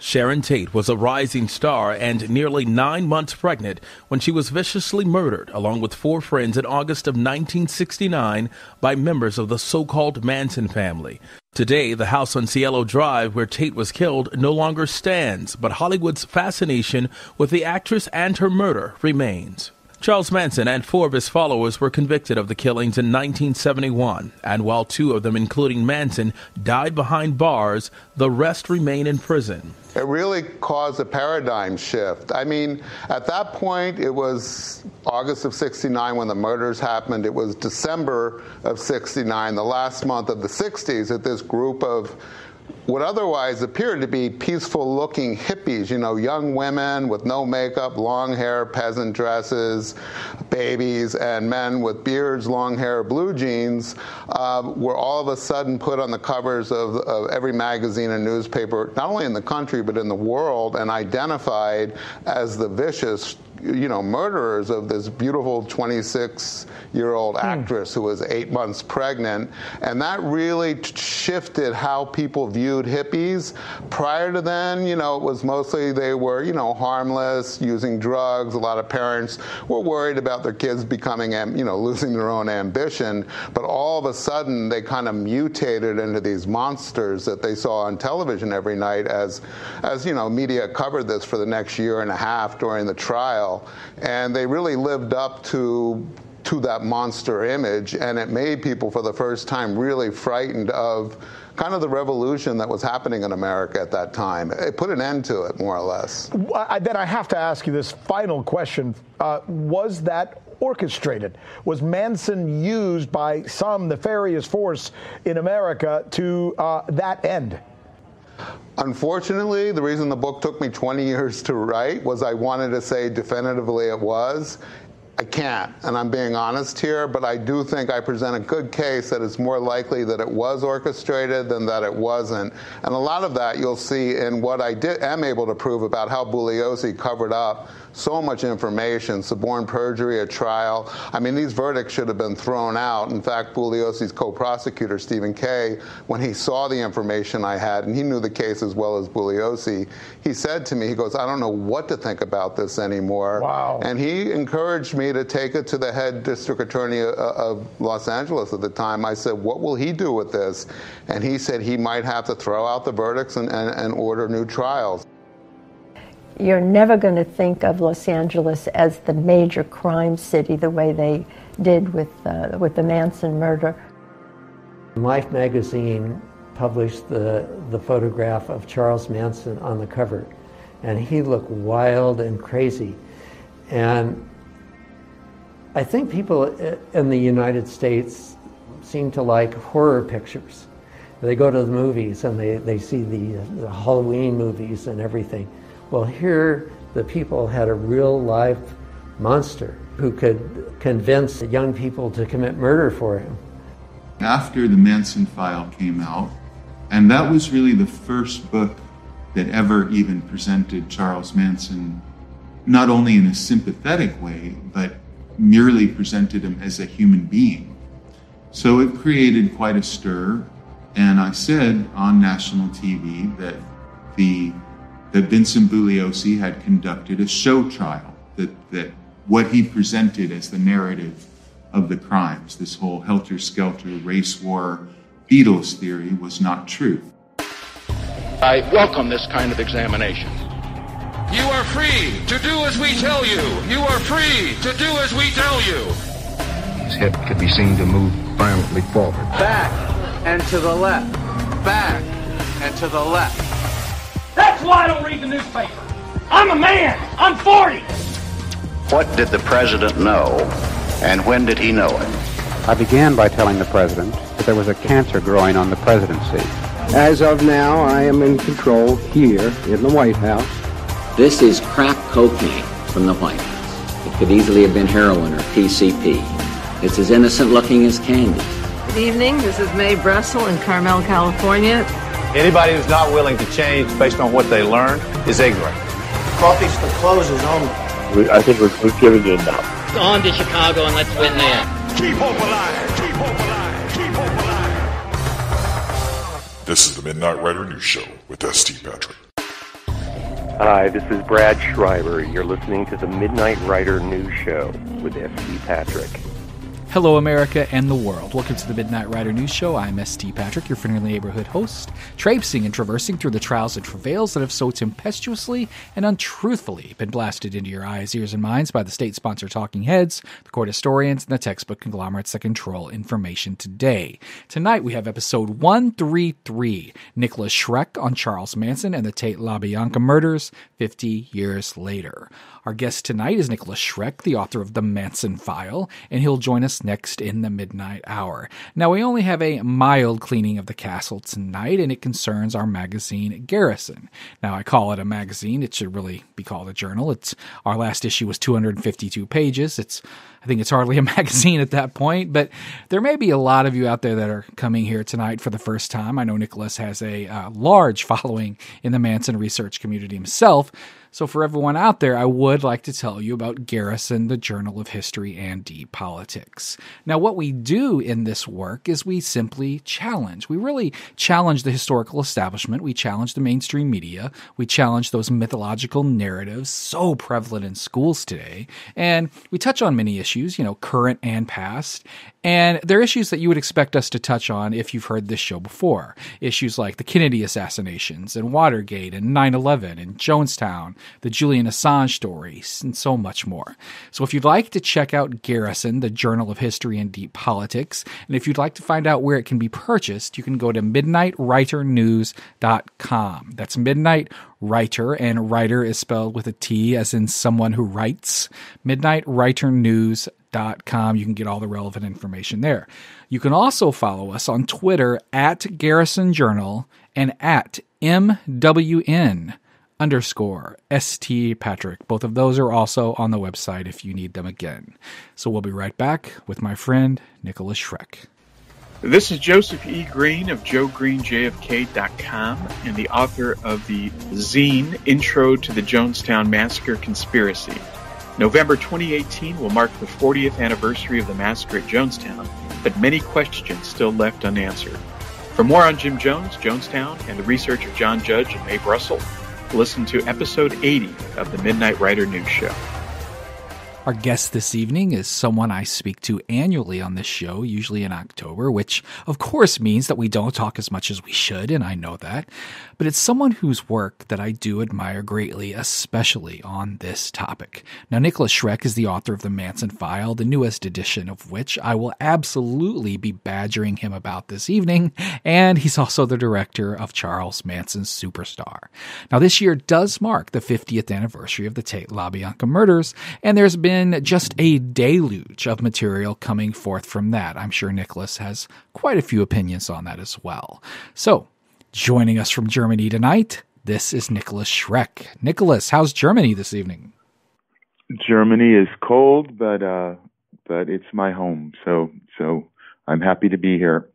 Sharon Tate was a rising star and nearly 9 months pregnant when she was viciously murdered along with 4 friends in August of 1969 by members of the so-called Manson family. Today, the house on Cielo Drive where Tate was killed no longer stands, but Hollywood's fascination with the actress and her murder remains. Charles Manson and 4 of his followers were convicted of the killings in 1971, and while 2 of them, including Manson, died behind bars, the rest remain in prison. It really caused a paradigm shift. I mean, at that point, it was August of '69 when the murders happened. It was December of '69, the last month of the '60s, that this group of what otherwise appeared to be peaceful-looking hippies, you know, young women with no makeup, long hair, peasant dresses, babies, and men with beards, long hair, blue jeans, were all of a sudden put on the covers of every magazine and newspaper, not only in the country but in the world, and identified as the vicious, you know, murderers of this beautiful 26-year-old actress who was 8 months pregnant. And that really shifted how people viewed hippies. Prior to then, you know, it was mostly they were, you know, harmless, using drugs. A lot of parents were worried about their kids becoming, you know, losing their own ambition. But all of a sudden, they kind of mutated into these monsters that they saw on television every night as you know, media covered this for the next year and a half during the trial. And they really lived up to that monster image, and it made people for the first time really frightened of kind of the revolution that was happening in America at that time. It put an end to it, more or less. Then I have to ask you this final question. Was that orchestrated? Was Manson used by some nefarious force in America to that end? Unfortunately, the reason the book took me 20 years to write was I wanted to say definitively it was. I can't, and I'm being honest here, but I do think I present a good case that it's more likely that it was orchestrated than that it wasn't. And a lot of that you'll see in what I am able to prove about how Bugliosi covered up so much information, suborned perjury at trial. I mean, these verdicts should have been thrown out. In fact, Bugliosi's co-prosecutor, Stephen Kay, when he saw the information I had, and he knew the case as well as Bugliosi, he said to me, he goes, I don't know what to think about this anymore. Wow. And he encouraged me to take it to the head district attorney of Los Angeles at the time. I said, what will he do with this? And he said he might have to throw out the verdicts and order new trials. You're never going to think of Los Angeles as the major crime city the way they did with the Manson murder. Life magazine published the photograph of Charles Manson on the cover, and he looked wild and crazy. And I think people in the United States seem to like horror pictures. They go to the movies and they see the Halloween movies and everything. Well, here the people had a real live monster who could convince young people to commit murder for him. After the Manson File came out, and that was really the first book that ever even presented Charles Manson not only in a sympathetic way, but merely presented him as a human being. So it created quite a stir, and I said on national TV that Vincent Bugliosi had conducted a show trial, that what he presented as the narrative of the crimes, this whole Helter Skelter, race war, Beatles theory, was not true. I welcome this kind of examination. You are free to do as we tell you. You are free to do as we tell you. His head could be seen to move violently forward. Back and to the left. Back and to the left. That's why I don't read the newspaper. I'm a man. I'm 40. What did the president know, and when did he know it? I began by telling the president that there was a cancer growing on the presidency. As of now, I am in control here in the White House. This is crack cocaine from the White House. It could easily have been heroin or PCP. It's as innocent looking as candy. Good evening. This is Mae Bressel in Carmel, California. Anybody who's not willing to change based on what they learned is ignorant. Coffee's for closers only. I think we've given you enough. On to Chicago and let's win there. Keep hope alive. Keep hope alive. Keep hope alive. This is the Midnight Rider News Show with S.T. Patrick. Hi, this is Brad Schreiber. You're listening to the Midnight Rider News Show with S.T. Patrick. Hello, America and the world. Welcome to the Midnight Rider News Show. I'm S.T. Patrick, your friendly neighborhood host, traipsing and traversing through the trials and travails that have so tempestuously and untruthfully been blasted into your eyes, ears, and minds by the state-sponsored talking heads, the court historians, and the textbook conglomerates that control information today. Tonight, we have episode 133, Nikolas Schreck on Charles Manson and the Tate-Labianca murders 50 years later. Our guest tonight is Nikolas Schreck, the author of the Manson File, and he'll join us next in the midnight hour. Now, we only have a mild cleaning of the castle tonight, and it concerns our magazine, Garretson. Now, I call it a magazine. It should really be called a journal. Our last issue was 252 pages. I think it's hardly a magazine at that point, but there may be a lot of you out there that are coming here tonight for the first time. I know Nikolas has a large following in the Manson research community himself. So for everyone out there, I would like to tell you about Garretson, the Journal of History and Deep Politics. Now, what we do in this work is we simply challenge. We really challenge the historical establishment. We challenge the mainstream media. We challenge those mythological narratives so prevalent in schools today. And we touch on many issues, current and past. And they're issues that you would expect us to touch on if you've heard this show before. Issues like the Kennedy assassinations and Watergate and 9/11 and Jonestown, the Julian Assange stories, and so much more. So if you'd like to check out Garretson, the Journal of History and Deep Politics, and if you'd like to find out where it can be purchased, you can go to midnightwriternews.com. That's Midnight Writer, and writer is spelled with a T as in someone who writes. midnightwriternews.com. You can get all the relevant information there. You can also follow us on Twitter at Garretson Journal and at MWN_ST Patrick. Both of those are also on the website if you need them again. So we'll be right back with my friend Nikolas Schreck. This is Joseph E. Green of JoeGreenJFK.com and the author of the zine Intro to the Jonestown Massacre Conspiracy. November 2018 will mark the 40th anniversary of the massacre at Jonestown, but many questions still left unanswered. For more on Jim Jones, Jonestown, and the research of John Judge and Mae Russell, listen to episode 80 of the Midnight Rider News Show. Our guest this evening is someone I speak to annually on this show, usually in October, which of course means that we don't talk as much as we should, and I know that. But it's someone whose work that I do admire greatly, especially on this topic. Now, Nikolas Schreck is the author of the Manson File, the newest edition of which I will absolutely be badgering him about this evening, and he's also the director of Charles Manson's Superstar. Now, this year does mark the 50th anniversary of the Tate-Labianca murders, and there's been just a deluge of material coming forth from that. I'm sure Nikolas has quite a few opinions on that as well. So, joining us from Germany tonight, this is Nikolas Schreck. Nikolas, how's Germany this evening? Germany is cold, but it's my home, so I'm happy to be here.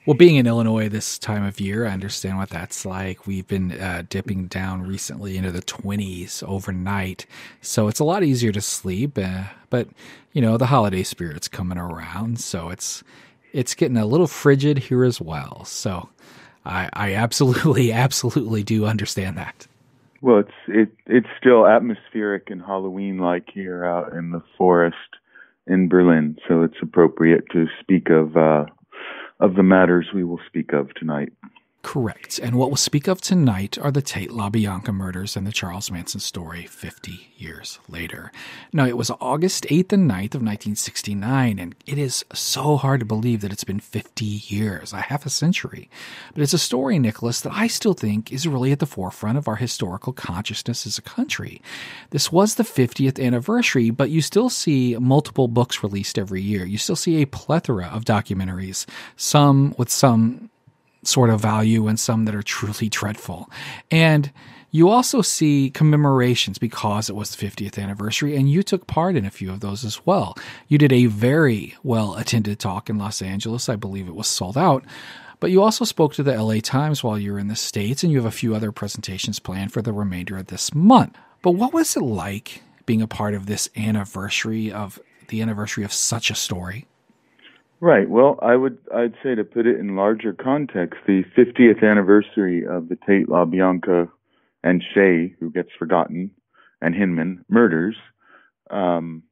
Well, being in Illinois this time of year, I understand what that's like. We've been dipping down recently into the 20s overnight, so it's a lot easier to sleep. But the holiday spirit's coming around, so it's getting a little frigid here as well. So I absolutely do understand that. Well, it's still atmospheric and Halloween-like here out in the forest in Berlin, so it's appropriate to speak of the matters we will speak of tonight. Correct. And what we'll speak of tonight are the Tate-Labianca murders and the Charles Manson story 50 years later. Now, it was August 8th and 9th of 1969, and it is so hard to believe that it's been 50 years, a half a century. But it's a story, Nikolas, that I still think is really at the forefront of our historical consciousness as a country. This was the 50th anniversary, but you still see multiple books released every year. You still see a plethora of documentaries, some with some sort of value and some that are truly dreadful. And you also see commemorations because it was the 50th anniversary, and you took part in a few of those as well. You did a very well-attended talk in Los Angeles. I believe it was sold out. But you also spoke to the LA Times while you were in the States, and you have a few other presentations planned for the remainder of this month. But what was it like being a part of this anniversary of such a story? Right. Well, I'd say, to put it in larger context, the 50th anniversary of the Tate-Labianca and Shea, who gets forgotten, and Hinman murders from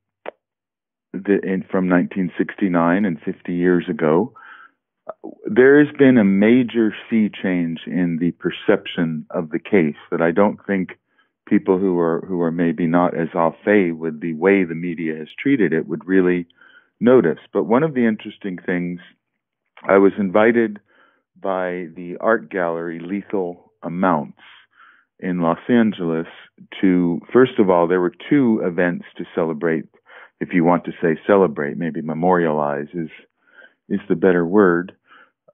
1969 and 50 years ago, there has been a major sea change in the perception of the case that I don't think people who are maybe not as au fait with the way the media has treated it would really notice. But one of the interesting things, I was invited by the art gallery Lethal Amounts in Los Angeles to, first of all, there were two events to celebrate. If you want to say celebrate, maybe memorialize is the better word,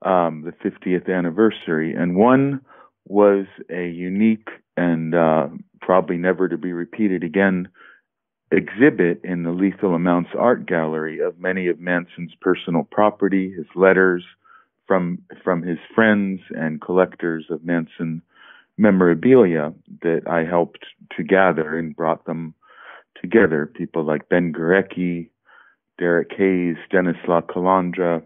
the 50th anniversary. And one was a unique and probably never to be repeated again exhibit in the Lethal Amounts art gallery of many of Manson's personal property, his letters from his friends and collectors of Manson memorabilia that I helped to gather and brought them together. People like Ben Gurecki, Derek Hayes, Dennis La Calandra,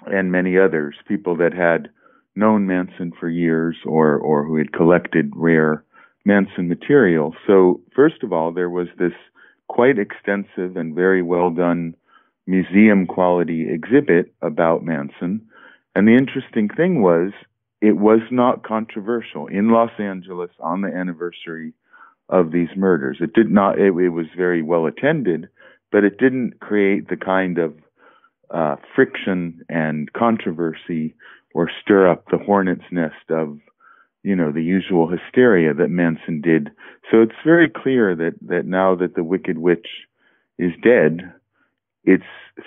and many others, people that had known Manson for years or who had collected rare Manson material. So first of all, there was this quite extensive and very well done museum quality exhibit about Manson. And the interesting thing was, it was not controversial in Los Angeles on the anniversary of these murders. It did not, it was very well attended, but it didn't create the kind of friction and controversy or stir up the hornet's nest of, the usual hysteria that Manson did. So it's very clear that now that the Wicked Witch is dead, it's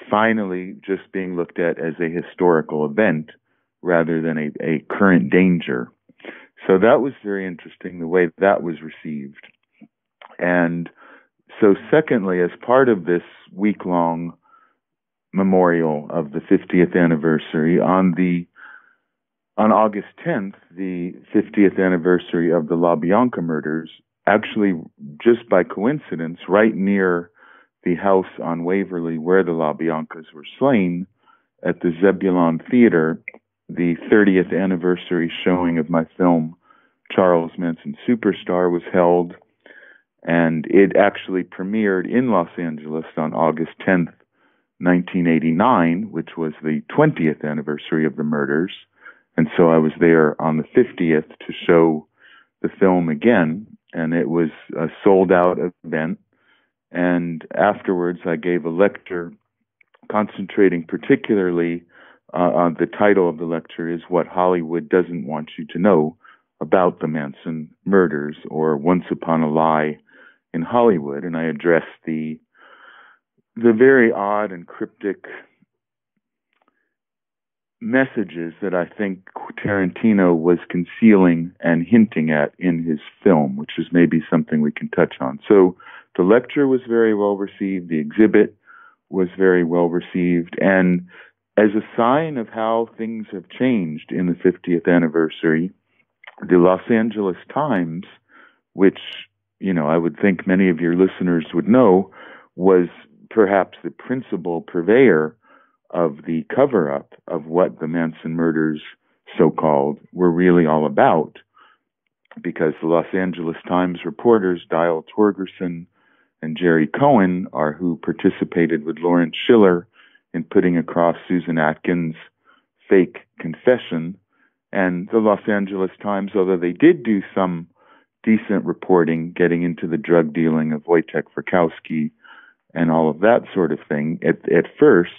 finally just being looked at as a historical event rather than a current danger. So that was very interesting, the way that was received. And so secondly, as part of this week-long memorial of the 50th anniversary, on August 10th, the 50th anniversary of the LaBianca murders, actually just by coincidence, right near the house on Waverly where the LaBiancas were slain, at the Zebulon Theater, the 30th anniversary showing of my film Charles Manson Superstar was held, and it actually premiered in Los Angeles on August 10th, 1989, which was the 20th anniversary of the murders. And so I was there on the 50th to show the film again, and it was a sold-out event. And afterwards, I gave a lecture concentrating particularly on the title of the lecture is What Hollywood Doesn't Want You to Know About the Manson Murders, or Once Upon a Lie in Hollywood. And I addressed the very odd and cryptic messages that I think Tarantino was concealing and hinting at in his film, which is maybe something we can touch on. So the lecture was very well received. The exhibit was very well received. And as a sign of how things have changed in the 50th anniversary, the Los Angeles Times, which, I would think many of your listeners would know, was perhaps the principal purveyor of the cover-up of what the Manson murders, so-called, were really all about, because the Los Angeles Times reporters, Dial Torgerson and Jerry Cohen, are who participated with Lawrence Schiller in putting across Susan Atkins' fake confession. And the Los Angeles Times, although they did do some decent reporting, getting into the drug dealing of Wojtek Frykowski and all of that sort of thing, at first,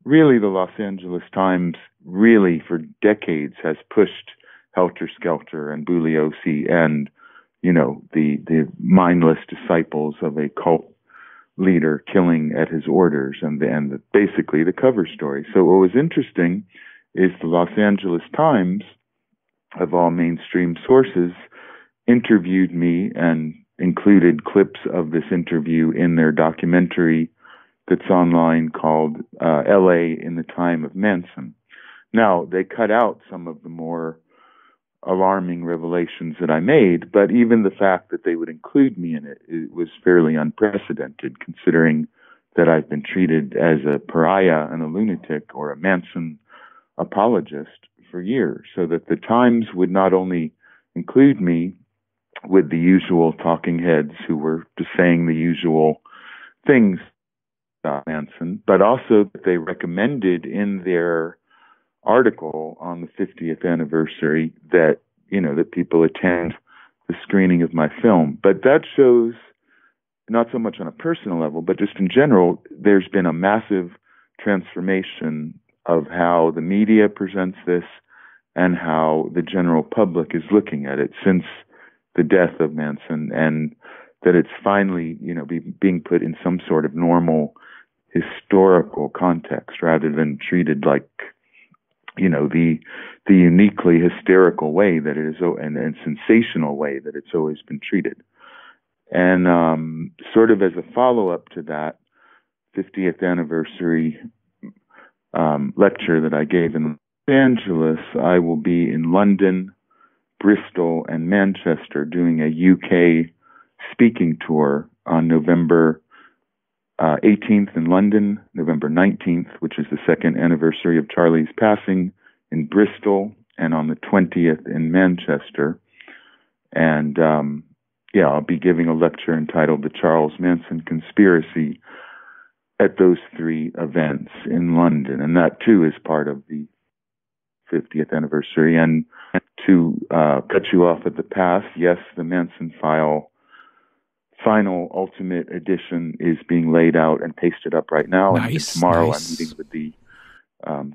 really the Los Angeles Times really for decades has pushed Helter Skelter and Bugliosi and, the mindless disciples of a cult leader killing at his orders and basically the cover story. So what was interesting is the Los Angeles Times, of all mainstream sources, interviewed me and included clips of this interview in their documentary that's online called L.A. in the Time of Manson. Now, they cut out some of the more alarming revelations that I made, but even the fact that they would include me in it was fairly unprecedented, considering that I've been treated as a pariah and a lunatic or a Manson apologist for years, so that the Times would not only include me with the usual talking heads who were just saying the usual things about Manson, but also that they recommended in their article on the 50th anniversary that, that people attend the screening of my film. But that shows, not so much on a personal level, but just in general, there's been a massive transformation of how the media presents this and how the general public is looking at it since the death of Manson, and that it's finally, being put in some sort of normal historical context rather than treated like, the uniquely hysterical way that it is, and sensational way that it's always been treated. And sort of as a follow-up to that 50th anniversary lecture that I gave in Los Angeles, I will be in London, Bristol, and Manchester doing a UK speaking tour on November 18th in London, November 19th, which is the second anniversary of Charlie's passing, in Bristol, and on the 20th in Manchester. And I'll be giving a lecture entitled The Charles Manson Conspiracy at those three events in London. And that too is part of the 50th anniversary. And to cut you off at the pass, yes, the Manson File final ultimate edition is being laid out and pasted up right now. Nice, and tomorrow nice. I'm meeting with the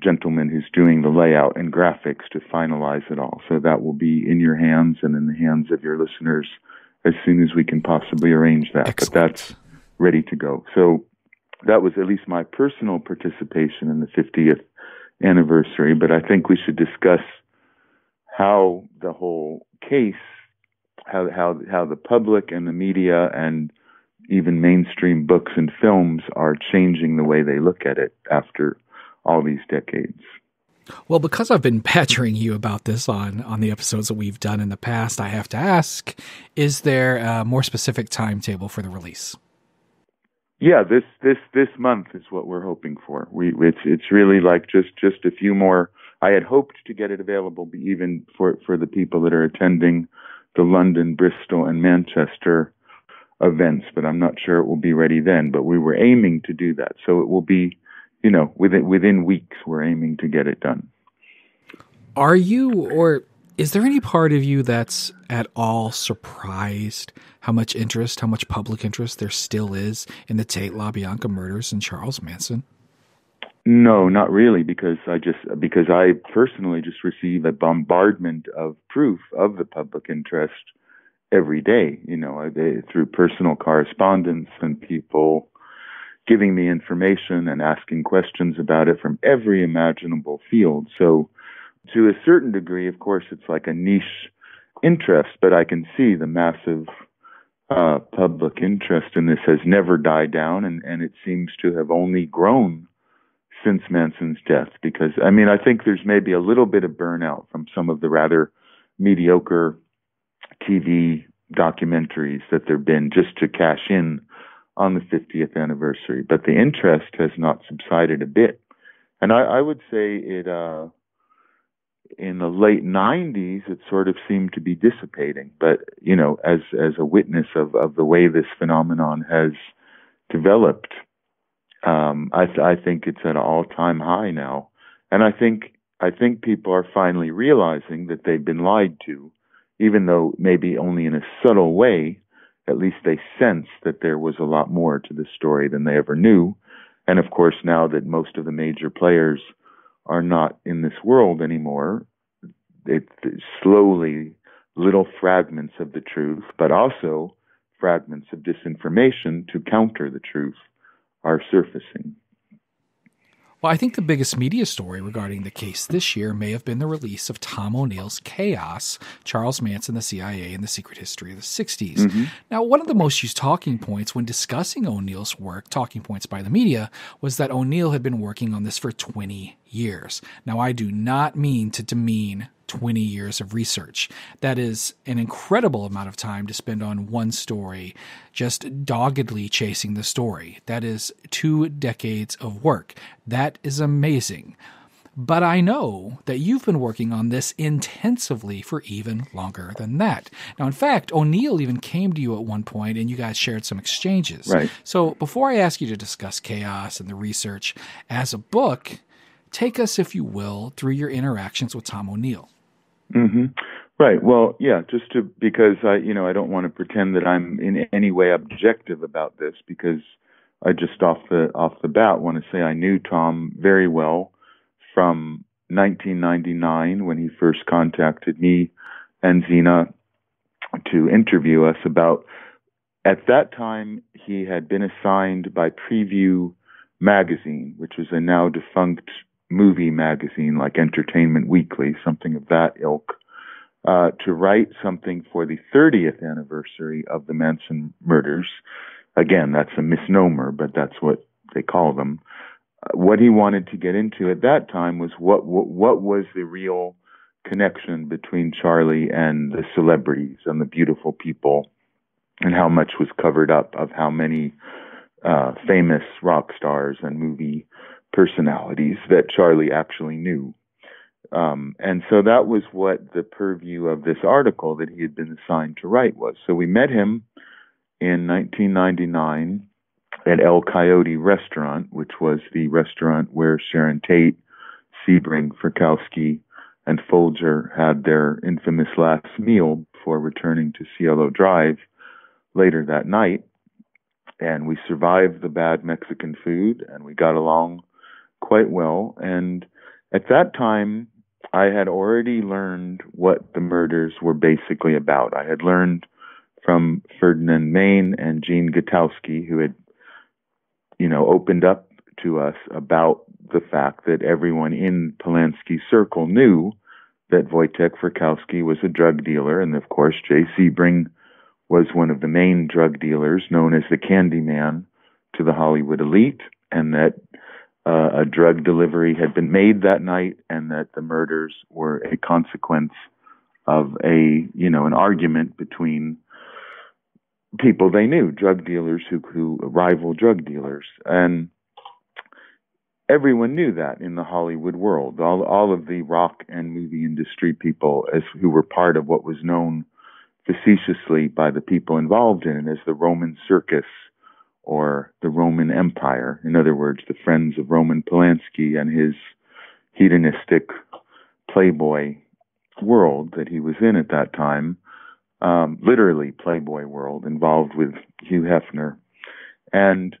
gentleman who's doing the layout and graphics to finalize it all. So that will be in your hands and in the hands of your listeners as soon as we can possibly arrange that. Excellent. But that's ready to go. So that was at least my personal participation in the 50th anniversary. But I think we should discuss how the whole case, how the public and the media and even mainstream books and films are changing the way they look at it after all these decades. Well, because I've been badgering you about this on the episodes that we've done in the past, I have to ask, is there a more specific timetable for the release? Yeah, this month is what we're hoping for. It's really like just a few more. I had hoped to get it available even for the people that are attending the London, Bristol, and Manchester events, but I'm not sure it will be ready then. But we were aiming to do that, so it will be, within weeks. We're aiming to get it done. Are you, or is there any part of you that's at all surprised how much public interest there still is in the Tate-Labianca murders and Charles Manson? No, not really, because I personally just receive a bombardment of proof of the public interest every day, through personal correspondence and people giving me information and asking questions about it from every imaginable field. So to a certain degree, of course, it's like a niche interest, but I can see the massive public interest in this has never died down, and it seems to have only grown since Manson's death. Because, I think there's maybe a little bit of burnout from some of the rather mediocre TV documentaries that there have been just to cash in on the 50th anniversary. But the interest has not subsided a bit. And I would say it, in the late 90s, it sort of seemed to be dissipating. But, as a witness of the way this phenomenon has developed, I think it's at an all-time high now. And I think people are finally realizing that they've been lied to, even though maybe only in a subtle way. At least they sense that there was a lot more to the story than they ever knew. And of course, now that most of the major players are not in this world anymore, it's slowly little fragments of the truth, but also fragments of disinformation to counter the truth are surfacing. Well, I think the biggest media story regarding the case this year may have been the release of Tom O'Neill's Chaos, Charles Manson, the CIA, and the Secret History of the 60s. Mm-hmm. Now, one of the most used talking points when discussing O'Neill's work, talking points by the media, was that O'Neill had been working on this for 20 years. Now, I do not mean to demean 20 years of research. That is an incredible amount of time to spend on one story, just doggedly chasing the story. That is 2 decades of work. That is amazing. But I know that you've been working on this intensively for even longer than that. Now, in fact, O'Neill even came to you at one point and you guys shared some exchanges. Right. So before I ask you to discuss Chaos and the research as a book, take us, if you will, through your interactions with Tom O'Neill. Mm-hmm. Right. Well, yeah, because I don't want to pretend that I'm in any way objective about this, because I just off the bat want to say I knew Tom very well from 1999 when he first contacted me and Zena to interview us about. At that time, he had been assigned by Preview magazine, which was a now defunct movie magazine like Entertainment Weekly, something of that ilk, to write something for the 30th anniversary of the Manson murders. Again, that's a misnomer, but that's what they call them. What he wanted to get into at that time was what was the real connection between Charlie and the celebrities and the beautiful people, and how much was covered up of how many famous rock stars and movie personalities that Charlie actually knew. And so that was what the purview of this article that he had been assigned to write was. So we met him in 1999 at El Coyote Restaurant, which was the restaurant where Sharon Tate, Sebring, Frykowski, and Folger had their infamous last meal before returning to Cielo Drive later that night. And we survived the bad Mexican food, and we got along quite well. And at that time, I had already learned what the murders were basically about. I had learned from Ferdinand Main and Gene Gutowski, who had, opened up to us about the fact that everyone in Polanski's circle knew that Wojtek Frykowski was a drug dealer, and of course Jay Sebring was one of the main drug dealers, known as the Candyman to the Hollywood elite, and that a drug delivery had been made that night, and that the murders were a consequence of an argument between people they knew, drug dealers who rival drug dealers. And everyone knew that in the Hollywood world. All of the rock and movie industry people who were part of what was known facetiously by the people involved in it as the Roman Circus or the Roman Empire. In other words, the friends of Roman Polanski and his hedonistic playboy world that he was in at that time. Literally playboy world, involved with Hugh Hefner. And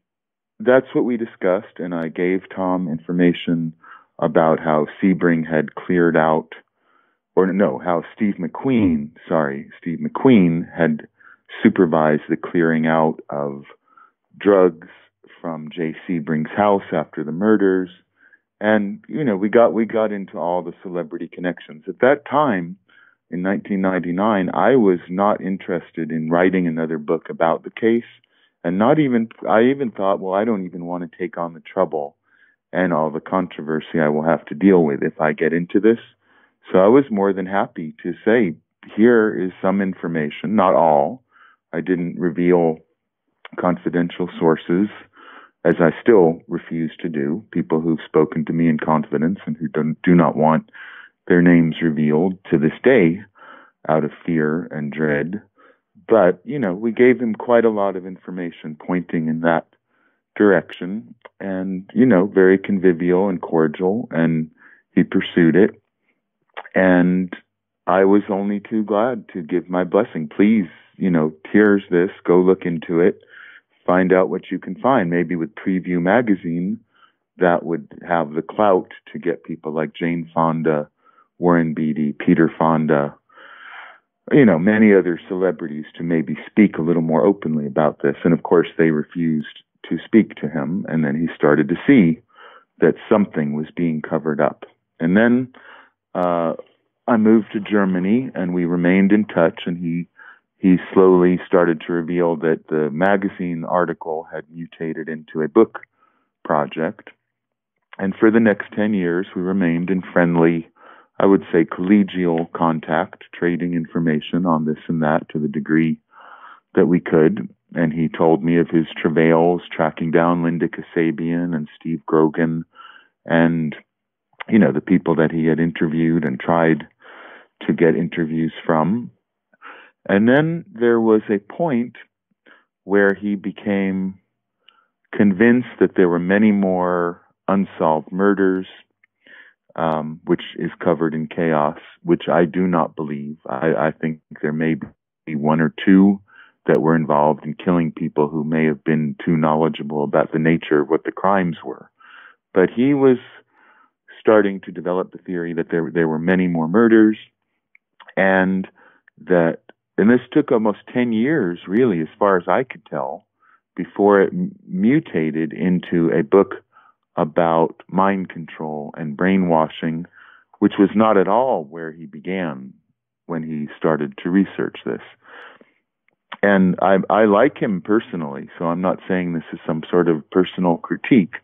that's what we discussed, and I gave Tom information about how Sebring had cleared out, how Steve McQueen had supervised the clearing out of drugs from Jay Sebring's house after the murders. And, we got into all the celebrity connections. At that time, in 1999, I was not interested in writing another book about the case, and I even thought, well, I don't even want to take on the trouble and all the controversy I will have to deal with if I get into this. So I was more than happy to say, here is some information, not all. I didn't reveal confidential sources, as I still refuse to do, people who've spoken to me in confidence and who do not want their names revealed to this day out of fear and dread. But, we gave him quite a lot of information pointing in that direction, and, very convivial and cordial, and he pursued it. And I was only too glad to give my blessing. Please, here's this, go look into it, find out what you can find. Maybe with Preview magazine, that would have the clout to get people like Jane Fonda, Warren Beatty, Peter Fonda, many other celebrities to maybe speak a little more openly about this. And of course, they refused to speak to him. And then he started to see that something was being covered up. And then I moved to Germany, and we remained in touch. And he slowly started to reveal that the magazine article had mutated into a book project. And for the next 10 years, we remained in friendly, I would say, collegial contact, trading information on this and that to the degree that we could. And he told me of his travails tracking down Linda Kasabian and Steve Grogan and the people that he had interviewed and tried to get interviews from. And then there was a point where he became convinced that there were many more unsolved murders, which is covered in Chaos, which I do not believe. I think there may be one or two that were involved in killing people who may have been too knowledgeable about the nature of what the crimes were. But he was starting to develop the theory that there were many more murders, and this took almost 10 years, really, as far as I could tell, before it mutated into a book about mind control and brainwashing, which was not at all where he began when he started to research this. And I like him personally, so I'm not saying this is some sort of personal critique,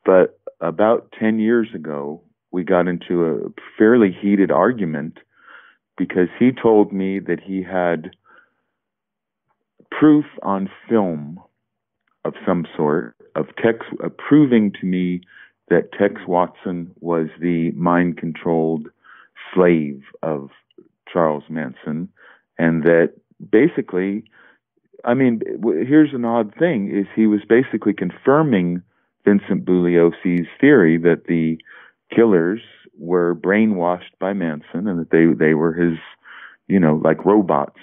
but about 10 years ago, we got into a fairly heated argument because he told me that he had proof on film of some sort, of Tex proving to me that Tex Watson was the mind-controlled slave of Charles Manson, and that basically, here's an odd thing, is he was basically confirming Vincent Bugliosi's theory that the killers were brainwashed by Manson and that they were his, like robots,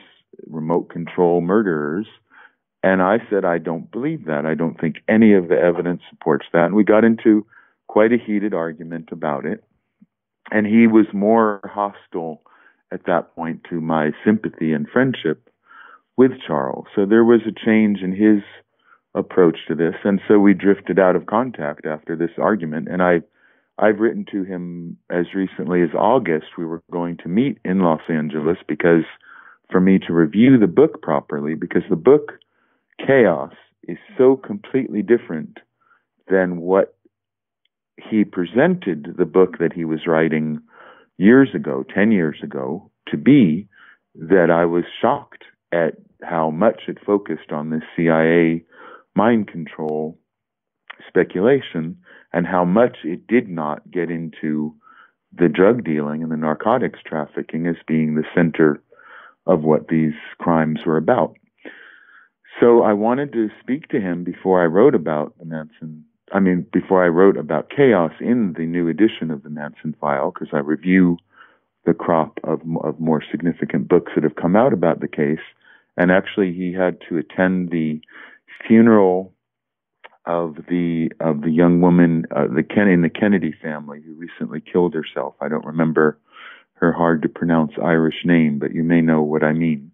remote control murderers. And I said, I don't believe that. I don't think any of the evidence supports that. And we got into quite a heated argument about it. And he was more hostile at that point to my sympathy and friendship with Charles. So there was a change in his approach to this. And so we drifted out of contact after this argument. And I've written to him as recently as August. We were going to meet in Los Angeles because for me to review the book properly, because the book Chaos is so completely different than what he presented the book that he was writing years ago, 10 years ago, to be, that I was shocked at how much it focused on this CIA mind control speculation and how much it did not get into the drug dealing and the narcotics trafficking as being the center of what these crimes were about. So I wanted to speak to him before I wrote about before I wrote about Chaos in the new edition of the Manson File, because I review the crop of more significant books that have come out about the case. And actually, he had to attend the funeral of the young woman in the Kennedy family who recently killed herself. I don't remember her hard to pronounce Irish name, but you may know what I mean.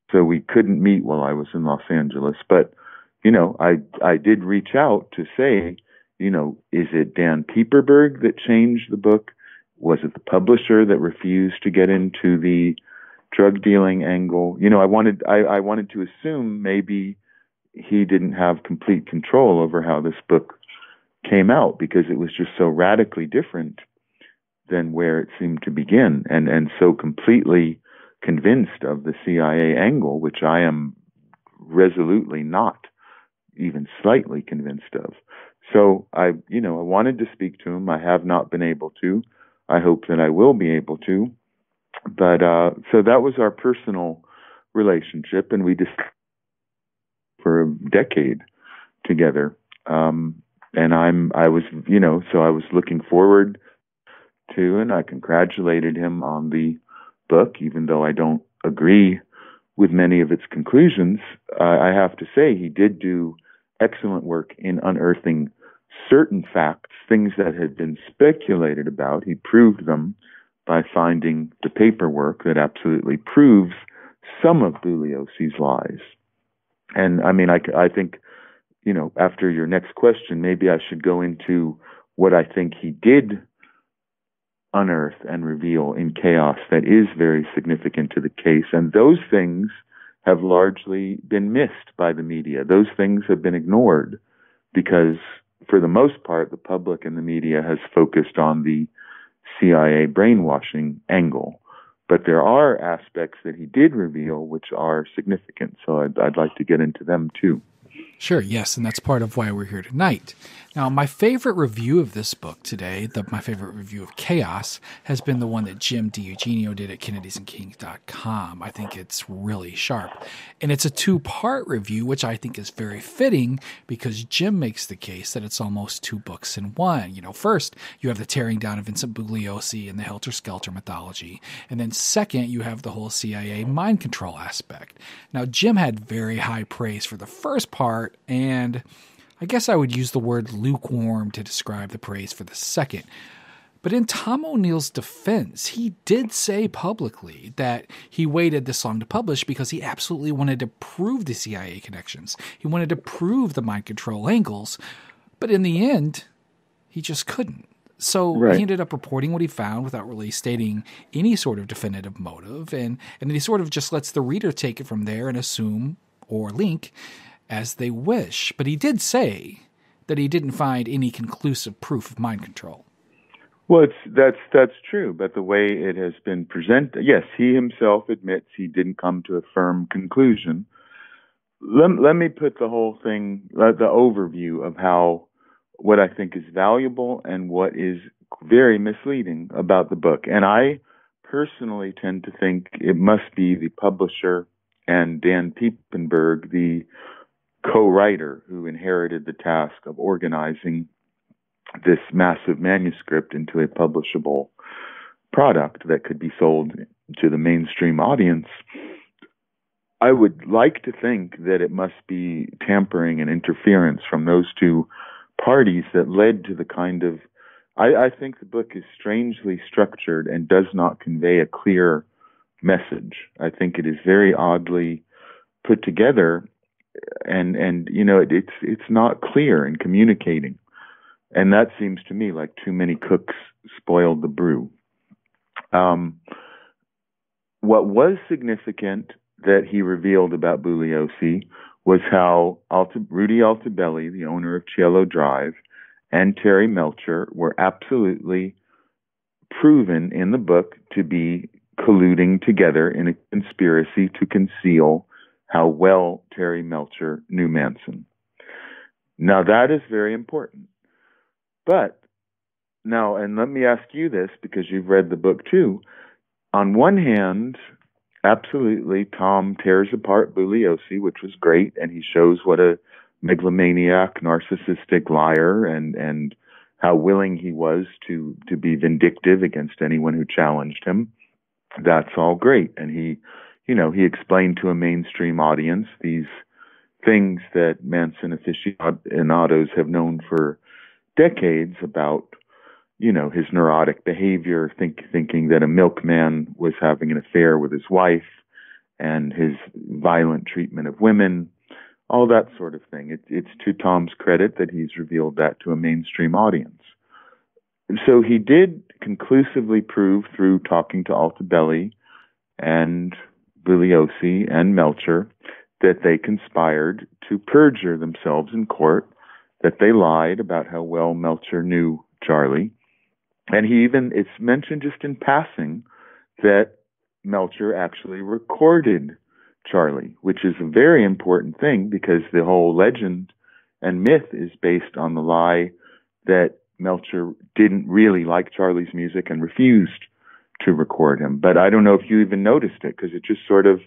So we couldn't meet while I was in Los Angeles. But I did reach out to say, is it Dan Pieperberg that changed the book? Was it the publisher that refused to get into the drug dealing angle? I wanted to assume maybe he didn't have complete control over how this book came out because it was just so radically different than where it seemed to begin, and so completely convinced of the CIA angle, which I am resolutely not even slightly convinced of. So I wanted to speak to him. I have not been able to. I hope that I will be able to. But so that was our personal relationship, and we discussed for a decade together. And I was looking forward to, and I congratulated him on the book, even though I don't agree with many of its conclusions. I have to say he did do excellent work in unearthing certain facts, things that had been speculated about. He proved them by finding the paperwork that absolutely proves some of Bugliosi's lies. And I think, after your next question, maybe I should go into what I think he did unearth and reveal in Chaos that is very significant to the case. And those things have largely been missed by the media. Those things have been ignored because, for the most part, the public and the media has focused on the CIA brainwashing angle. But there are aspects that he did reveal which are significant, so I'd like to get into them too. Sure, yes, and that's part of why we're here tonight. Now, my favorite review of this book today, my favorite review of Chaos, has been the one that Jim DiEugenio did at kennedysandkings.com. I think it's really sharp. And it's a two-part review, which I think is very fitting because Jim makes the case that it's almost two books in one. You know, first, you have the tearing down of Vincent Bugliosi and the Helter Skelter mythology. And then second, you have the whole CIA mind control aspect. Now, Jim had very high praise for the first part, and I guess I would use the word lukewarm to describe the praise for the second. But in Tom O'Neill's defense, he did say publicly that he waited this long to publish because he absolutely wanted to prove the CIA connections. He wanted to prove the mind control angles, but in the end, he just couldn't. So He ended up reporting what he found without really stating any sort of definitive motive, and then he sort of just lets the reader take it from there and assume or link as they wish. But he did say that he didn't find any conclusive proof of mind control. Well, that's true, but the way it has been presented, yes, he himself admits he didn't come to a firm conclusion. Let me put the whole thing, the overview of what I think is valuable and what is very misleading about the book. And I personally tend to think it must be the publisher and Dan Piepenburg, the co-writer who inherited the task of organizing this massive manuscript into a publishable product that could be sold to the mainstream audience. I would like to think that it must be tampering and interference from those two parties that led to the kind of... I think the book is strangely structured and does not convey a clear message. I think it is very oddly put together, and you know, it's not clear in communicating, and that seems to me like too many cooks spoiled the brew. What was significant that he revealed about Bugliosi was how Rudy Altobelli, the owner of Cielo Drive, and Terry Melcher were absolutely proven in the book to be colluding together in a conspiracy to conceal how well Terry Melcher knew Manson. Now, that is very important. But now, and let me ask you this, because you've read the book too. On one hand, absolutely, Tom tears apart Bugliosi, which was great, and he shows what a megalomaniac, narcissistic liar, and how willing he was to be vindictive against anyone who challenged him. That's all great. And he explained to a mainstream audience these things that Manson aficionados have known for decades about, his neurotic behavior, thinking that a milkman was having an affair with his wife, and his violent treatment of women, all that sort of thing. It's to Tom's credit that he's revealed that to a mainstream audience. So he did conclusively prove through talking to Altobelli and Bugliosi and Melcher that they conspired to perjure themselves in court, that they lied about how well Melcher knew Charlie. And it's mentioned just in passing that Melcher actually recorded Charlie, which is a very important thing because the whole legend and myth is based on the lie that Melcher didn't really like Charlie's music and refused to record him. But I don't know if you even noticed it, because it just sort of,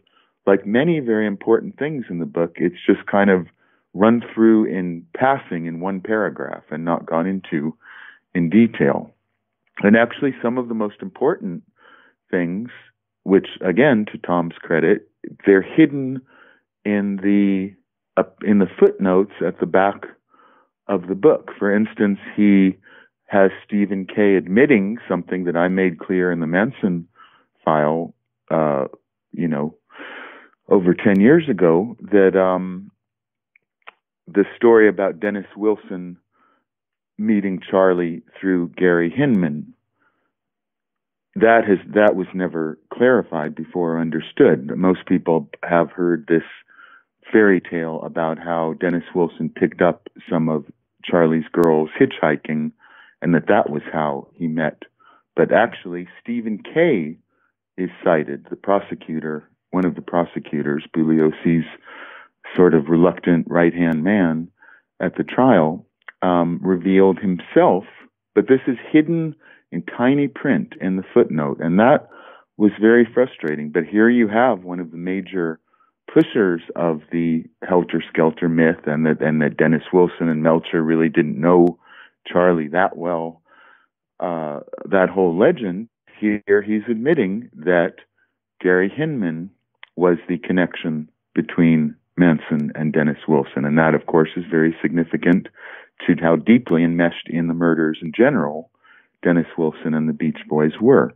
like many very important things in the book, it's just kind of run through in passing in one paragraph and not gone into in detail. And actually some of the most important things, which again, to Tom's credit, they're hidden in the footnotes at the back of the book. For instance, he has Stephen K. admitting something that I made clear in the Manson File, over 10 years ago, that the story about Dennis Wilson meeting Charlie through Gary Hinman, that was never clarified before or understood. Most people have heard this fairy tale about how Dennis Wilson picked up some of Charlie's girls hitchhiking, and that was how he met. But actually, Stephen K. is cited, the prosecutor, one of the prosecutors, Bugliosi's sort of reluctant right-hand man at the trial, revealed himself, but this is hidden in tiny print in the footnote, and that was very frustrating. But here you have one of the major pushers of the Helter Skelter myth, and that Dennis Wilson and Melcher really didn't know Charlie that well. That whole legend, here he's admitting that Gary Hinman was the connection between Manson and Dennis Wilson, and that, of course, is very significant to how deeply enmeshed in the murders in general Dennis Wilson and the Beach Boys were.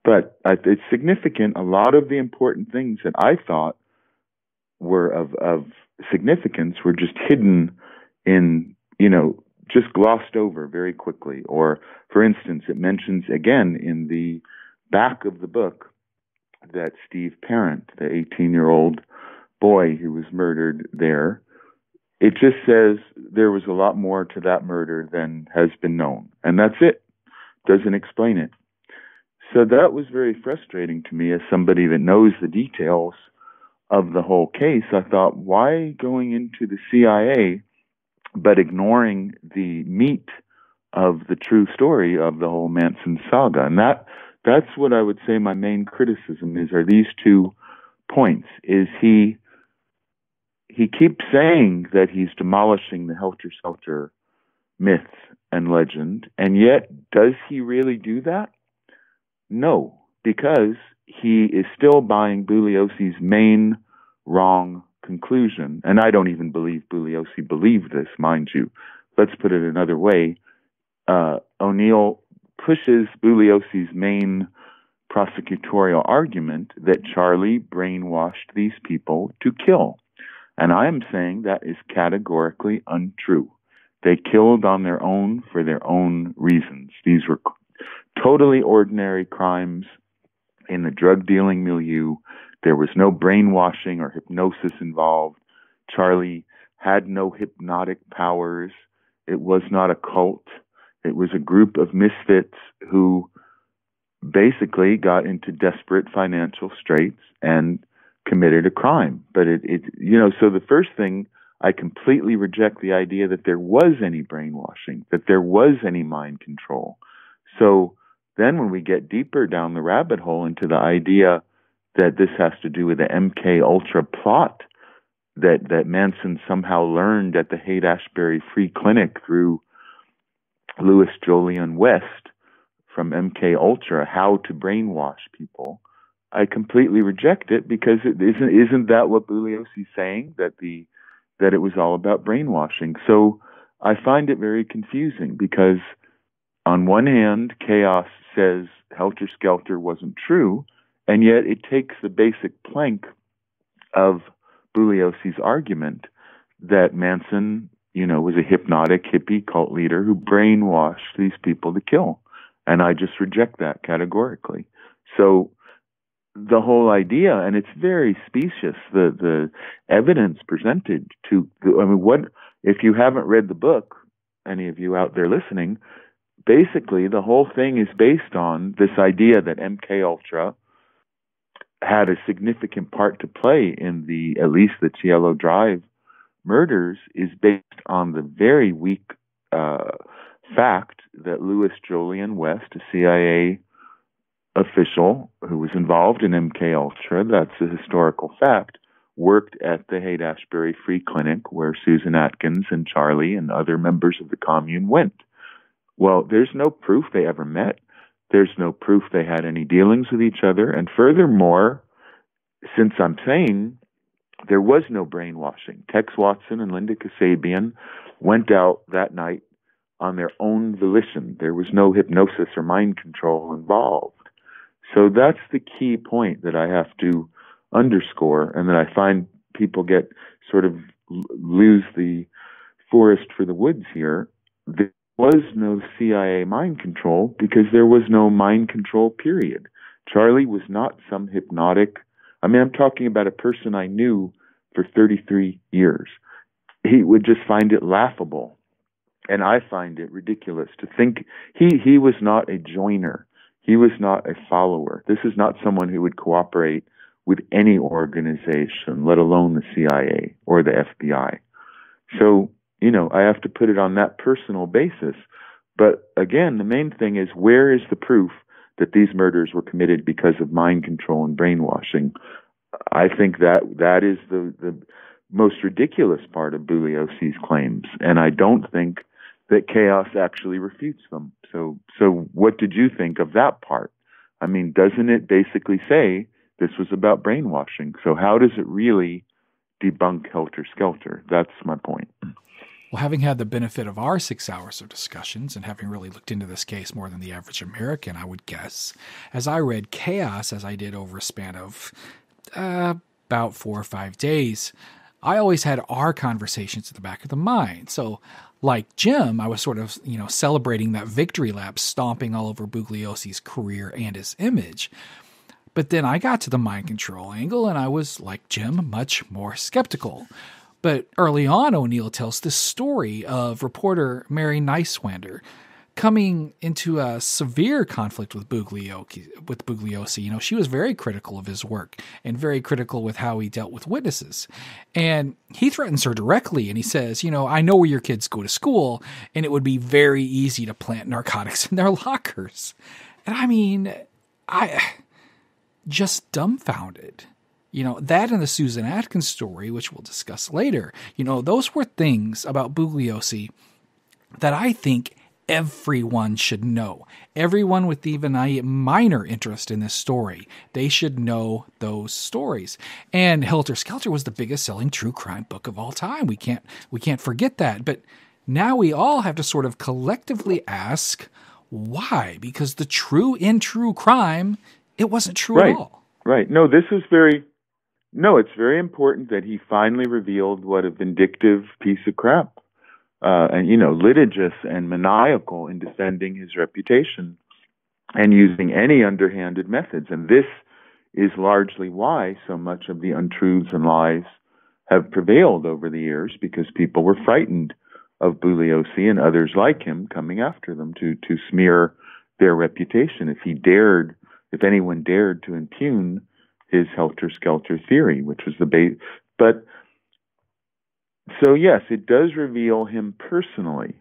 But it's significant. A lot of the important things that I thought were of significance were just hidden in, just glossed over very quickly. Or, for instance, it mentions again in the back of the book that Steve Parent, the 18-year-old boy who was murdered there, it just says there was a lot more to that murder than has been known. And that's it. Doesn't explain it. So that was very frustrating to me as somebody that knows the details of the whole case. I thought, why going into the CIA but ignoring the meat of the true story of the whole Manson saga? And that's what I would say my main criticism are these 2 points. Is he keeps saying that he's demolishing the Helter Skelter myth and legend, and yet does he really do that? No, because he is still buying Bugliosi's main wrong conclusion. And I don't even believe Bugliosi believed this, mind you. Let's put it another way. O'Neill pushes Bugliosi's main prosecutorial argument that Charlie brainwashed these people to kill. And I am saying that is categorically untrue. They killed on their own for their own reasons. These were totally ordinary crimes in the drug-dealing milieu. There was no brainwashing or hypnosis involved. Charlie had no hypnotic powers. It was not a cult. It was a group of misfits who basically got into desperate financial straits and committed a crime. But so the first thing, I completely reject the idea that there was any brainwashing, that there was any mind control. So then when we get deeper down the rabbit hole into the idea that this has to do with the MK Ultra plot that Manson somehow learned at the Haight-Ashbury Free Clinic through Louis Jolyon West from MK Ultra, how to brainwash people, I completely reject it, because isn't that what Bugliosi's saying, that it was all about brainwashing? So I find it very confusing, because on one hand, Chaos says Helter Skelter wasn't true, and yet it takes the basic plank of Bugliosi's argument that Manson, was a hypnotic hippie cult leader who brainwashed these people to kill. And I just reject that categorically. So the whole idea, and it's very specious, the evidence presented what, if you haven't read the book, any of you out there listening, basically the whole thing is based on this idea that MK Ultra had a significant part to play in at least the Cielo Drive murders, is based on the very weak fact that Louis Jolyon West, a CIA official who was involved in MK Ultra, that's a historical fact, worked at the Haight-Ashbury Free Clinic where Susan Atkins and Charlie and other members of the commune went. Well, there's no proof they ever met. There's no proof they had any dealings with each other. And furthermore, since I'm saying there was no brainwashing, Tex Watson and Linda Kasabian went out that night on their own volition. There was no hypnosis or mind control involved. So that's the key point that I have to underscore, and that I find people get sort of lose the forest for the woods here. There was no CIA mind control because there was no mind control, period. Charlie was not some hypnotic. I'm talking about a person I knew for 33 years. He would just find it laughable, and I find it ridiculous to think he was not a joiner. He was not a follower. This is not someone who would cooperate with any organization, let alone the CIA or the FBI. So, I have to put it on that personal basis. But again, the main thing is, where is the proof that these murders were committed because of mind control and brainwashing? I think that is the most ridiculous part of Bugliosi's claims, and I don't think that Chaos actually refutes them. So what did you think of that part? I mean, doesn't it basically say this was about brainwashing? So how does it really debunk Helter Skelter? That's my point. Well, having had the benefit of our 6 hours of discussions and having really looked into this case more than the average American, I would guess, as I read Chaos, as I did over a span of about 4 or 5 days, I always had our conversations at the back of the mind. So, like Jim, I was sort of, celebrating that victory lap, stomping all over Bugliosi's career and his image. But then I got to the mind control angle, and I was, like Jim, much more skeptical. But early on, O'Neill tells this story of reporter Mary Niswander coming into a severe conflict with Bugliosi. She was very critical of his work and very critical with how he dealt with witnesses. And he threatens her directly, and he says, I know where your kids go to school, and it would be very easy to plant narcotics in their lockers. And I mean, I just dumbfounded. That and the Susan Atkins story, which we'll discuss later, those were things about Bugliosi that I think everyone should know. Everyone with even a minor interest in this story, they should know those stories. And Helter Skelter was the biggest selling true crime book of all time. We can't forget that. But now we all have to sort of collectively ask why, because the true crime, it wasn't true at all. Right. It's very important that he finally revealed what a vindictive piece of crap, litigious and maniacal in defending his reputation and using any underhanded methods. And this is largely why so much of the untruths and lies have prevailed over the years, because people were frightened of Bugliosi and others like him coming after them to smear their reputation. If anyone dared to impugn his Helter Skelter theory, which was the base. But so yes, it does reveal him personally.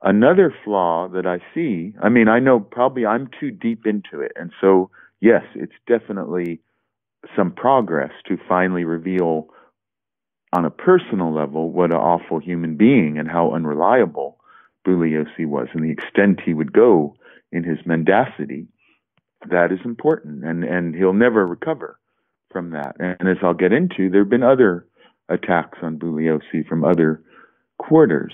Another flaw that I see, I know probably I'm too deep into it. And so, yes, it's definitely some progress to finally reveal on a personal level what an awful human being and how unreliable Bugliosi was and the extent he would go in his mendacity. That is important, and he'll never recover from that. And as I'll get into, there have been other attacks on Bugliosi from other quarters.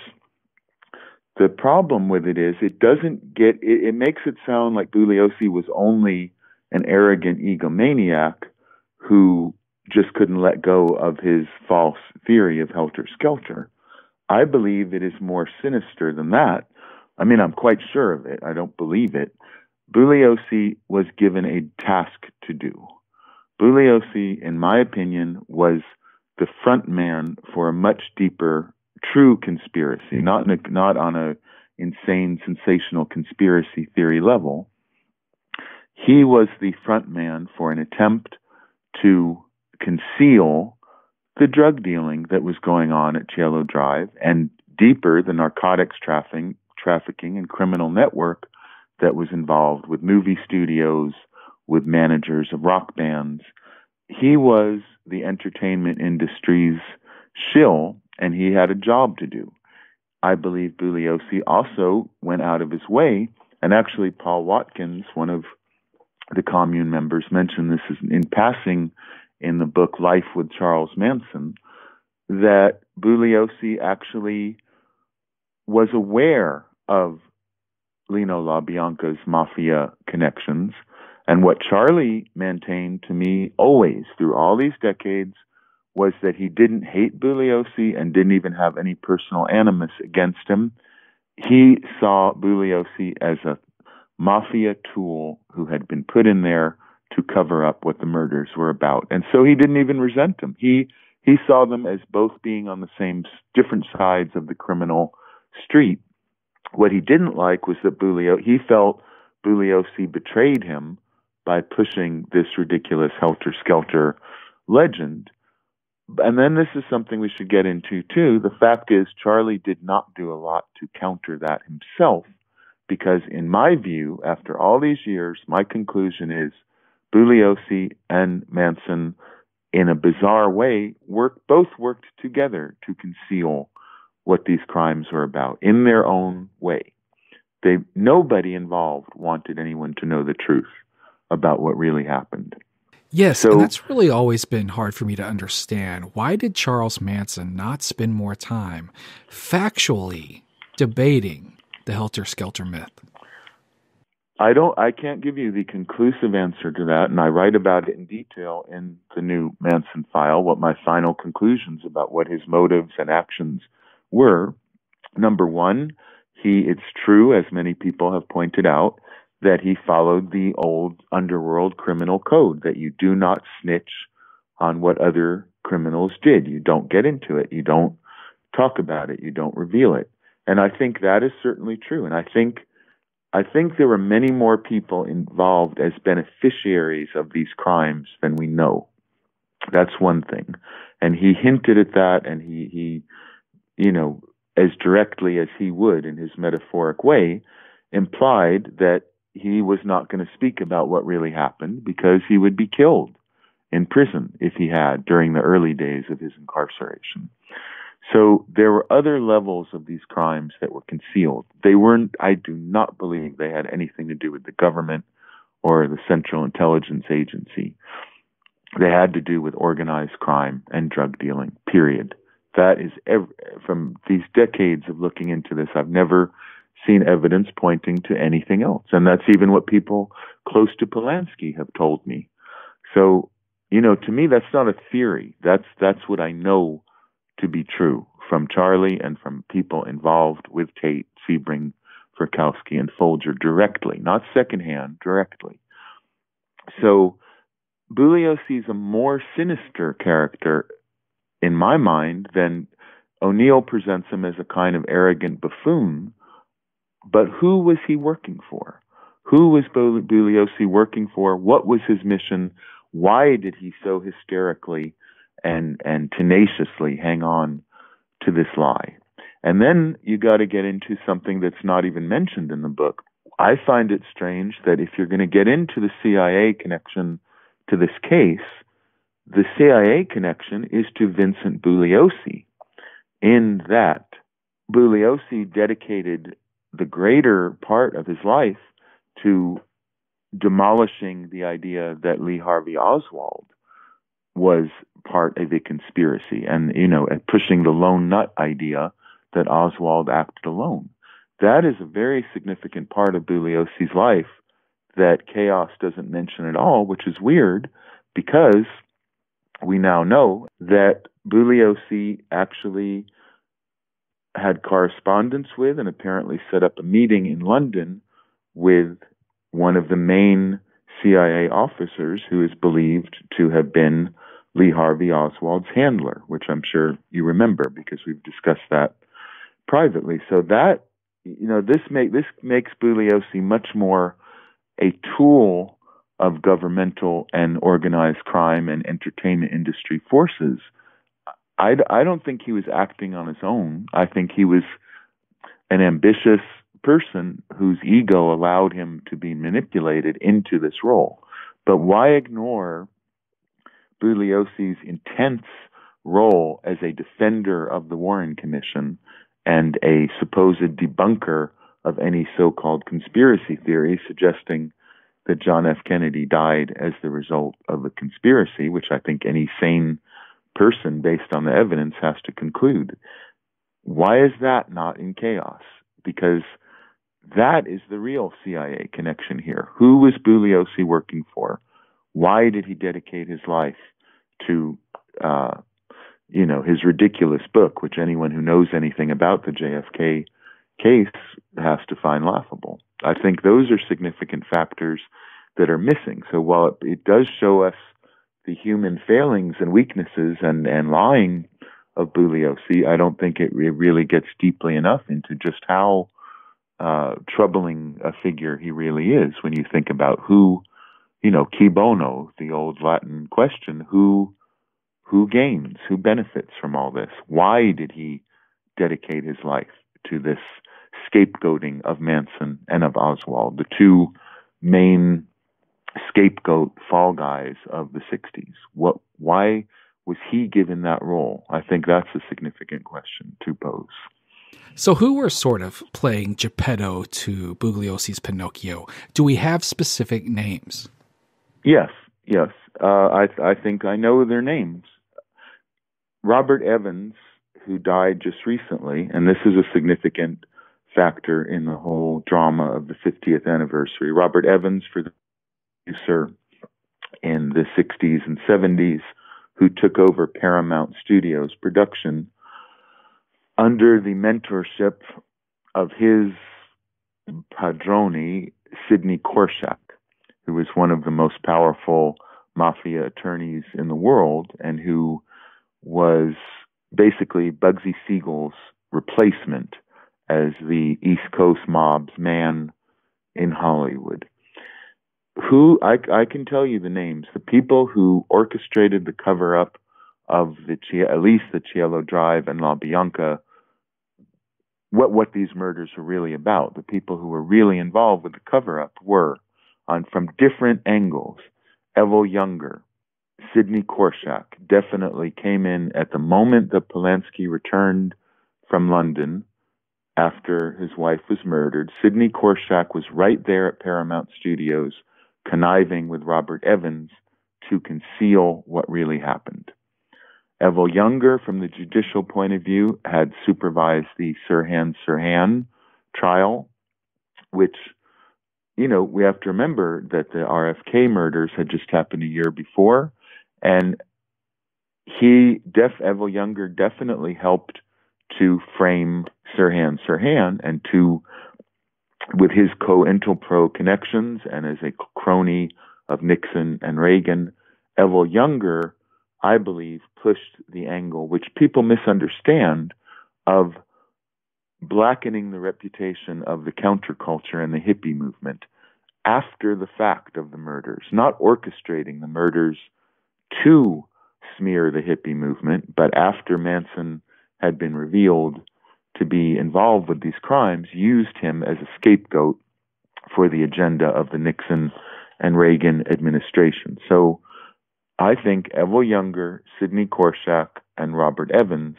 The problem with it is it makes it sound like Bugliosi was only an arrogant egomaniac who just couldn't let go of his false theory of Helter Skelter. I believe it is more sinister than that. I'm quite sure of it. I don't believe it. Bugliosi was given a task to do. Bugliosi, in my opinion, was the front man for a much deeper, true conspiracy, not on a insane, sensational conspiracy theory level. He was the front man for an attempt to conceal the drug dealing that was going on at Cielo Drive, and deeper, the narcotics trafficking and criminal network that was involved with movie studios, with managers of rock bands. He was the entertainment industry's shill, and he had a job to do. I believe Bugliosi also went out of his way, and actually Paul Watkins, one of the commune members, mentioned this in passing in the book Life with Charles Manson, that Bugliosi actually was aware of Tate-Labianca's mafia connections. And what Charlie maintained to me always through all these decades was that he didn't hate Bugliosi and didn't even have any personal animus against him. He saw Bugliosi as a mafia tool who had been put in there to cover up what the murders were about. And so he didn't even resent them. He saw them as both being on the same different sides of the criminal street. What he didn't like was that he felt Bugliosi betrayed him by pushing this ridiculous Helter Skelter legend. And then this is something we should get into too. The fact is, Charlie did not do a lot to counter that himself, because in my view, after all these years, my conclusion is Bugliosi and Manson, in a bizarre way, both worked together to conceal what these crimes were about in their own way. Nobody involved wanted anyone to know the truth about what really happened. Yes, and that's really always been hard for me to understand. Why did Charles Manson not spend more time factually debating the Helter Skelter myth? I can't give you the conclusive answer to that, and I write about it in detail in the new Manson File, what my final conclusions about what his motives and actions were. Number one, it's true, as many people have pointed out, that he followed the old underworld criminal code, that you do not snitch on what other criminals did. You don't get into it. You don't talk about it. You don't reveal it. And I think that is certainly true. And I think there were many more people involved as beneficiaries of these crimes than we know. That's one thing. And he hinted at that, and he as directly as he would in his metaphoric way, implied that he was not going to speak about what really happened because he would be killed in prison if he had during the early days of his incarceration. So there were other levels of these crimes that were concealed. I do not believe they had anything to do with the government or the Central Intelligence Agency. They had to do with organized crime and drug dealing, period. That is, from these decades of looking into this, I've never seen evidence pointing to anything else. And that's even what people close to Polanski have told me. So, to me, that's not a theory. That's what I know to be true from Charlie and from people involved with Tate, Sebring, Frykowski, and Folger directly, not secondhand, directly. So Bugliosi is a more sinister character in my mind than O'Neill presents him as a kind of arrogant buffoon. But who was he working for? Who was Bugliosi working for? What was his mission? Why did he so hysterically and tenaciously hang on to this lie? And then you got to get into something that's not even mentioned in the book. I find it strange that if you're going to get into the CIA connection to this case, the CIA connection is to Vincent Bugliosi, in that Bugliosi dedicated the greater part of his life to demolishing the idea that Lee Harvey Oswald was part of a conspiracy, and pushing the lone nut idea that Oswald acted alone. That is a very significant part of Bugliosi's life that Chaos doesn't mention at all, which is weird, because we now know that Bugliosi actually had correspondence with and apparently set up a meeting in London with one of the main CIA officers who is believed to have been Lee Harvey Oswald's handler, which I'm sure you remember because we've discussed that privately. So that, this makes Bugliosi much more a tool of governmental and organized crime and entertainment industry forces. I don't think he was acting on his own. I think he was an ambitious person whose ego allowed him to be manipulated into this role. But why ignore Bugliosi's intense role as a defender of the Warren Commission and a supposed debunker of any so-called conspiracy theory suggesting that John F. Kennedy died as the result of a conspiracy, which I think any sane person, based on the evidence, has to conclude. Why is that not in Chaos? Because that is the real CIA connection here. Who was Bugliosi working for? Why did he dedicate his life to, his ridiculous book, which anyone who knows anything about the JFK case has to find laughable? I think those are significant factors that are missing. So while it does show us the human failings and weaknesses and lying of Bugliosi, I don't think it really gets deeply enough into just how troubling a figure he really is when you think about who qui bono, the old Latin question, who gains, who benefits from all this? Why did he dedicate his life to this scapegoating of Manson and of Oswald, the two main scapegoat fall guys of the 60s? Why was he given that role? I think that's a significant question to pose. So who were sort of playing Geppetto to Bugliosi's Pinocchio? Do we have specific names? Yes. I think I know their names. Robert Evans, who died just recently, and this is a significant factor in the whole drama of the 50th anniversary. Robert Evans, for the producer in the 60s and 70s, who took over Paramount Studios production under the mentorship of his padrone, Sidney Korshak, who was one of the most powerful mafia attorneys in the world and who was basically Bugsy Siegel's replacement as the East Coast mob's man in Hollywood. Who I can tell you the names. The people who orchestrated the cover-up of at least the Cielo Drive and Labianca, what these murders were really about. The people who were really involved with the cover-up were, from different angles, Evel Younger, Sidney Korshak definitely came in at the moment that Polanski returned from London after his wife was murdered. Sidney Korshak was right there at Paramount Studios, conniving with Robert Evans to conceal what really happened. Evel Younger, from the judicial point of view, had supervised the Sirhan trial, which, we have to remember that the RFK murders had just happened a year before, and Evel Younger definitely helped to frame Sirhan and with his co-Intelpro connections and as a crony of Nixon and Reagan, Evel Younger, I believe, pushed the angle, which people misunderstand, of blackening the reputation of the counterculture and the hippie movement after the fact of the murders, not orchestrating the murders to smear the hippie movement, but after Manson had been revealed to be involved with these crimes, used him as a scapegoat for the agenda of the Nixon and Reagan administration. So I think Evel Younger, Sidney Korshak, and Robert Evans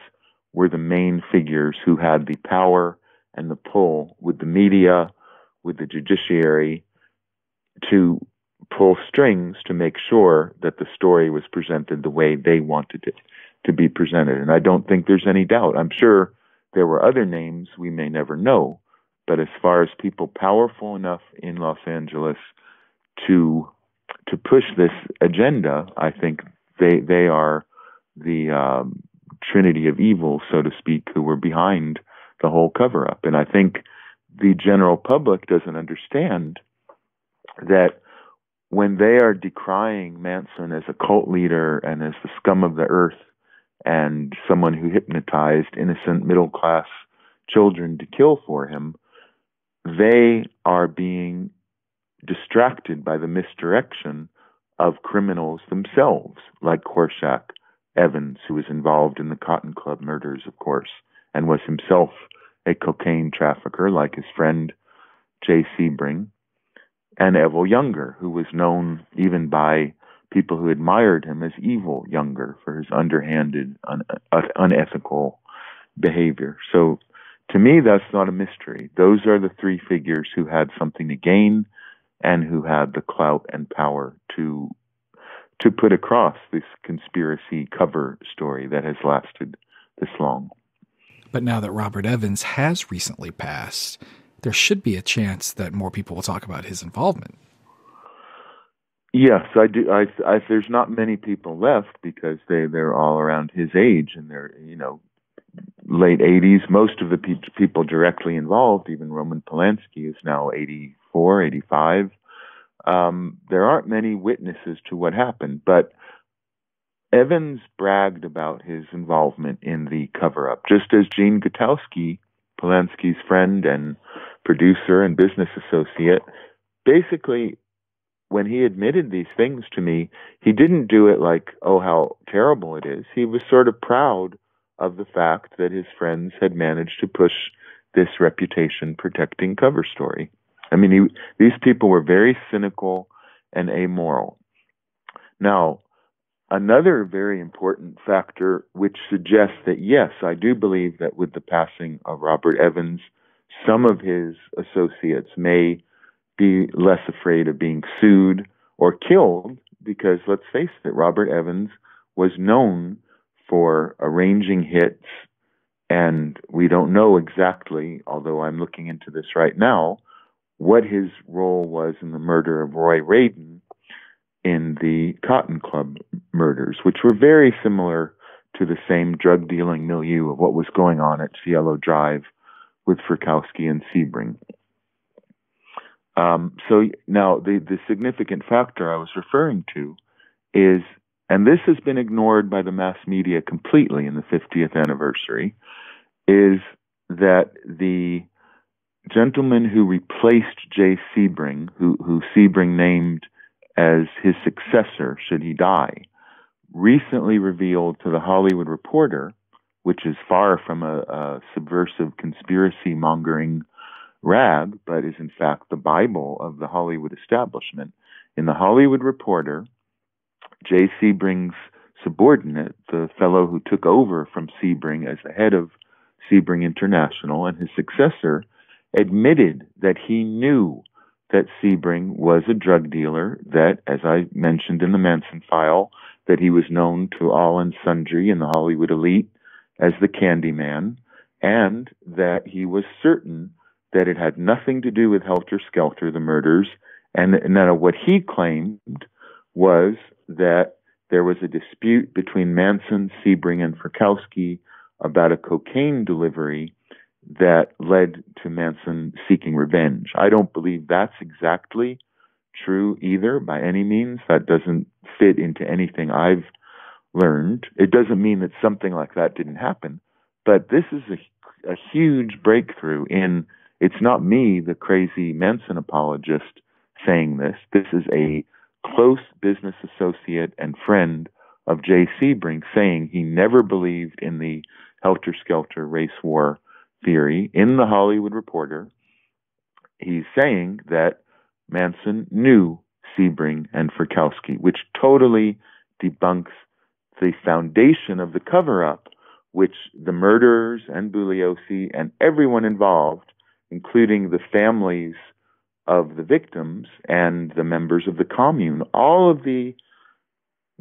were the main figures who had the power and the pull with the media, with the judiciary, to pull strings to make sure that the story was presented the way they wanted it to be presented. And I don't think there's any doubt. I'm sure there were other names we may never know, but as far as people powerful enough in Los Angeles to push this agenda, I think they are the trinity of evil, so to speak, who were behind the whole cover-up. And I think the general public doesn't understand that when they are decrying Manson as a cult leader and as the scum of the earth and someone who hypnotized innocent middle-class children to kill for him, they are being distracted by the misdirection of criminals themselves, like Korshak, Evans, who was involved in the Cotton Club murders, of course, and was himself a cocaine trafficker, like his friend Jay Sebring, and Evel Younger, who was known even by people who admired him as Evil Younger for his underhanded, unethical behavior. So to me, that's not a mystery. Those are the three figures who had something to gain and who had the clout and power to put across this conspiracy cover story that has lasted this long. But now that Robert Evans has recently passed, there should be a chance that more people will talk about his involvement. Yes, I do. There's not many people left because they're all around his age and they're, late 80s. Most of the people directly involved, even Roman Polanski, is now 84, 85. There aren't many witnesses to what happened, but Evans bragged about his involvement in the cover-up, just as Gene Gutowski, Polanski's friend and producer and business associate, basically when he admitted these things to me, he didn't do it like, oh, how terrible it is. He was sort of proud of the fact that his friends had managed to push this reputation-protecting cover story. I mean, these people were very cynical and amoral. Now, another very important factor which suggests that, yes, I do believe that with the passing of Robert Evans, some of his associates may be less afraid of being sued or killed, because let's face it, Robert Evans was known for arranging hits, and we don't know exactly, although I'm looking into this right now, what his role was in the murder of Roy Radin in the Cotton Club murders, which were very similar to the same drug-dealing milieu of what was going on at Cielo Drive with Frykowski and Sebring. So now the significant factor I was referring to is, and this has been ignored by the mass media completely in the 50th anniversary, is that the gentleman who replaced Jay Sebring, who Sebring named as his successor should he die, recently revealed to the Hollywood Reporter, which is far from a subversive conspiracy-mongering rag, but is in fact the Bible of the Hollywood establishment. In the Hollywood Reporter, Jay Sebring's subordinate, the fellow who took over from Sebring as the head of Sebring International, and his successor, admitted that he knew that Sebring was a drug dealer, that, as I mentioned in the Manson File, that he was known to all and sundry in the Hollywood elite as the Candyman, and that he was certain that it had nothing to do with Helter Skelter, the murders, and that what he claimed was that there was a dispute between Manson, Sebring, and Frykowski about a cocaine delivery that led to Manson seeking revenge. I don't believe that's exactly true either, by any means. That doesn't fit into anything I've learned. It doesn't mean that something like that didn't happen, but this is a huge breakthrough in, it's not me, the crazy Manson apologist, saying this. This is a close business associate and friend of Jay Sebring saying he never believed in the Helter Skelter race war theory. In the Hollywood Reporter, he's saying that Manson knew Sebring and Frykowski, which totally debunks the foundation of the cover-up, which the murderers and Bugliosi and everyone involved, including the families of the victims and the members of the commune, all of the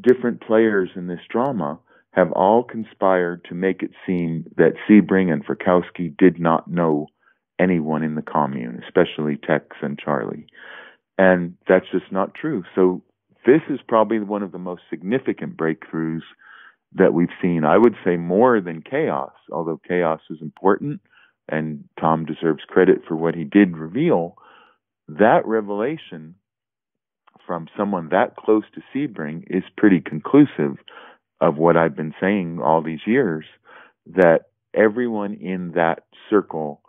different players in this drama have all conspired to make it seem that Sebring and Frykowski did not know anyone in the commune, especially Tex and Charlie. And that's just not true. So this is probably one of the most significant breakthroughs that we've seen. I would say more than Chaos, although Chaos is important, and Tom deserves credit for what he did reveal. That revelation from someone that close to Sebring is pretty conclusive of what I've been saying all these years, that everyone in that circle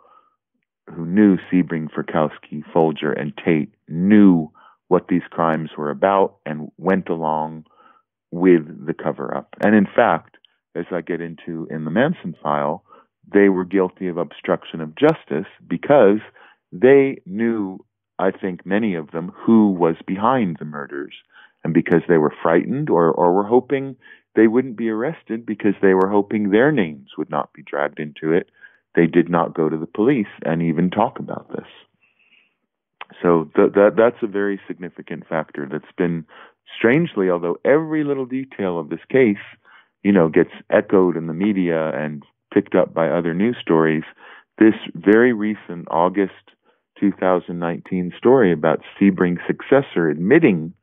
who knew Sebring, Frykowski, Folger, and Tate knew what these crimes were about and went along with the cover-up. And in fact, as I get into in the Manson File, they were guilty of obstruction of justice because they knew, I think many of them, who was behind the murders. And because they were frightened or were hoping they wouldn't be arrested because they were hoping their names would not be dragged into it, they did not go to the police and even talk about this. So that's a very significant factor that's been, strangely, although every little detail of this case, gets echoed in the media and picked up by other news stories, this very recent August 2019 story about Sebring's successor admitting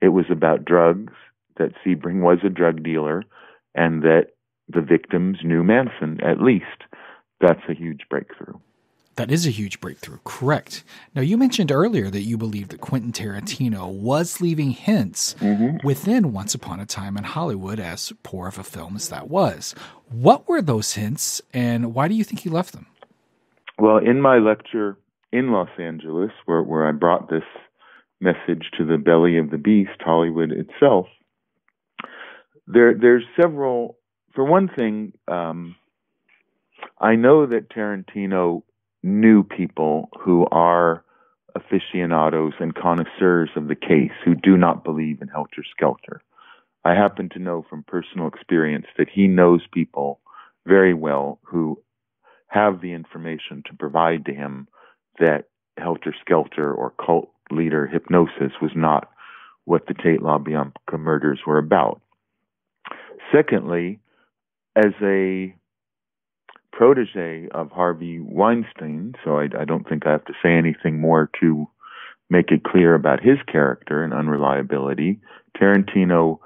it was about drugs, that Sebring was a drug dealer, and that the victims knew Manson, at least. That's a huge breakthrough. That is a huge breakthrough, correct. Now, you mentioned earlier that you believe that Quentin Tarantino was leaving hints within Once Upon a Time in Hollywood, as poor of a film as that was. What were those hints, and why do you think he left them? Well, in my lecture in Los Angeles, where I brought this message to the belly of the beast, Hollywood itself. There's several. For one thing, I know that Tarantino knew people who are aficionados and connoisseurs of the case who do not believe in Helter Skelter. I happen to know from personal experience that he knows people very well who have the information to provide to him that Helter Skelter or cult leader hypnosis was not what the Tate-Labianca murders were about. Secondly, as a protege of Harvey Weinstein, so I don't think I have to say anything more to make it clear about his character and unreliability, Tarantino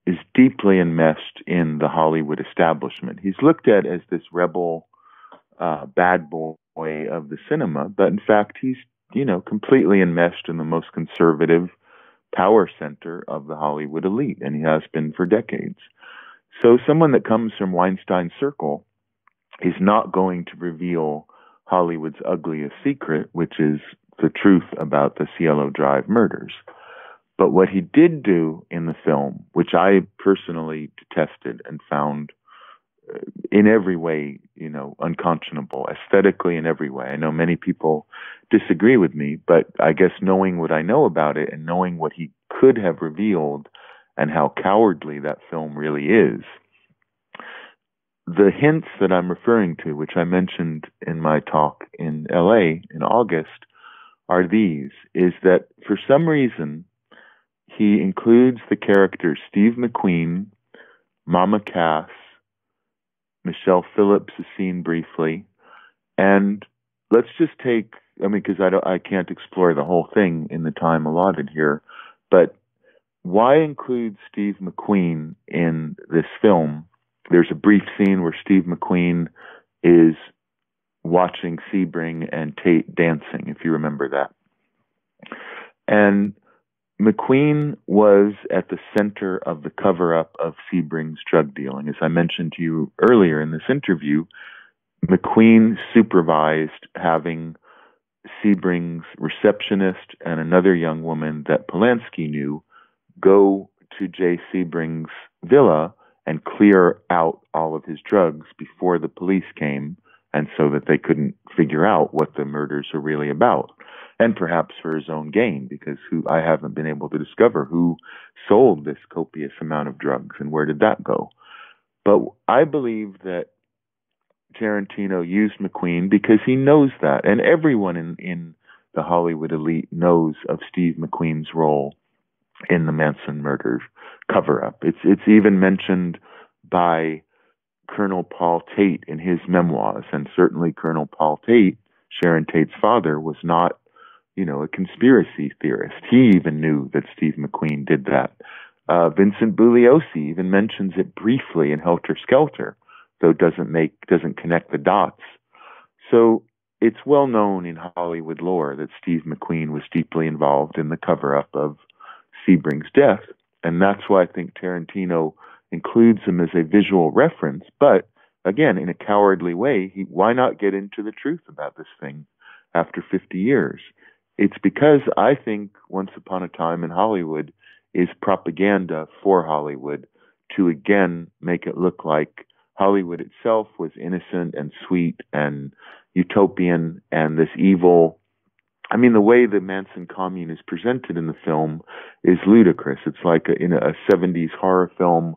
is deeply enmeshed in the Hollywood establishment. He's looked at as this rebel, bad boy of the cinema, but in fact he's, completely enmeshed in the most conservative power center of the Hollywood elite, and he has been for decades. So someone that comes from Weinstein's circle is not going to reveal Hollywood's ugliest secret, which is the truth about the Cielo Drive murders. But what he did do in the film, which I personally detested and found in every way, unconscionable, aesthetically in every way. I know many people disagree with me, but I guess knowing what I know about it and knowing what he could have revealed and how cowardly that film really is, the hints that I'm referring to, which I mentioned in my talk in LA in August, are these, is that for some reason, he includes the characters Steve McQueen, Mama Cass, Michelle Phillips is seen briefly, and let's just take, because I can't explore the whole thing in the time allotted here, but why include Steve McQueen in this film? There's a brief scene where Steve McQueen is watching Sebring and Tate dancing, if you remember that. And McQueen was at the center of the cover-up of Sebring's drug dealing. As I mentioned to you earlier in this interview, McQueen supervised having Sebring's receptionist and another young woman that Polanski knew go to Jay Sebring's villa and clear out all of his drugs before the police came, and so that they couldn't figure out what the murders are really about. And perhaps for his own gain, because I haven't been able to discover who sold this copious amount of drugs and where did that go. But I believe that Tarantino used McQueen because he knows that, and everyone in the Hollywood elite knows of Steve McQueen's role in the Manson murders cover-up. It's even mentioned by Colonel Paul Tate in his memoirs, and certainly Colonel Paul Tate, Sharon Tate's father, was not, a conspiracy theorist. He even knew that Steve McQueen did that. Vincent Bugliosi even mentions it briefly in Helter Skelter, though doesn't connect the dots. So it's well known in Hollywood lore that Steve McQueen was deeply involved in the cover-up of Sebring's death, and that's why I think Tarantino includes him as a visual reference, but again, in a cowardly way. Why not get into the truth about this thing after 50 years? It's because I think Once Upon a Time in Hollywood is propaganda for Hollywood to again make it look like Hollywood itself was innocent and sweet and utopian, and this evil. The way the Manson commune is presented in the film is ludicrous. It's like in a 70s horror film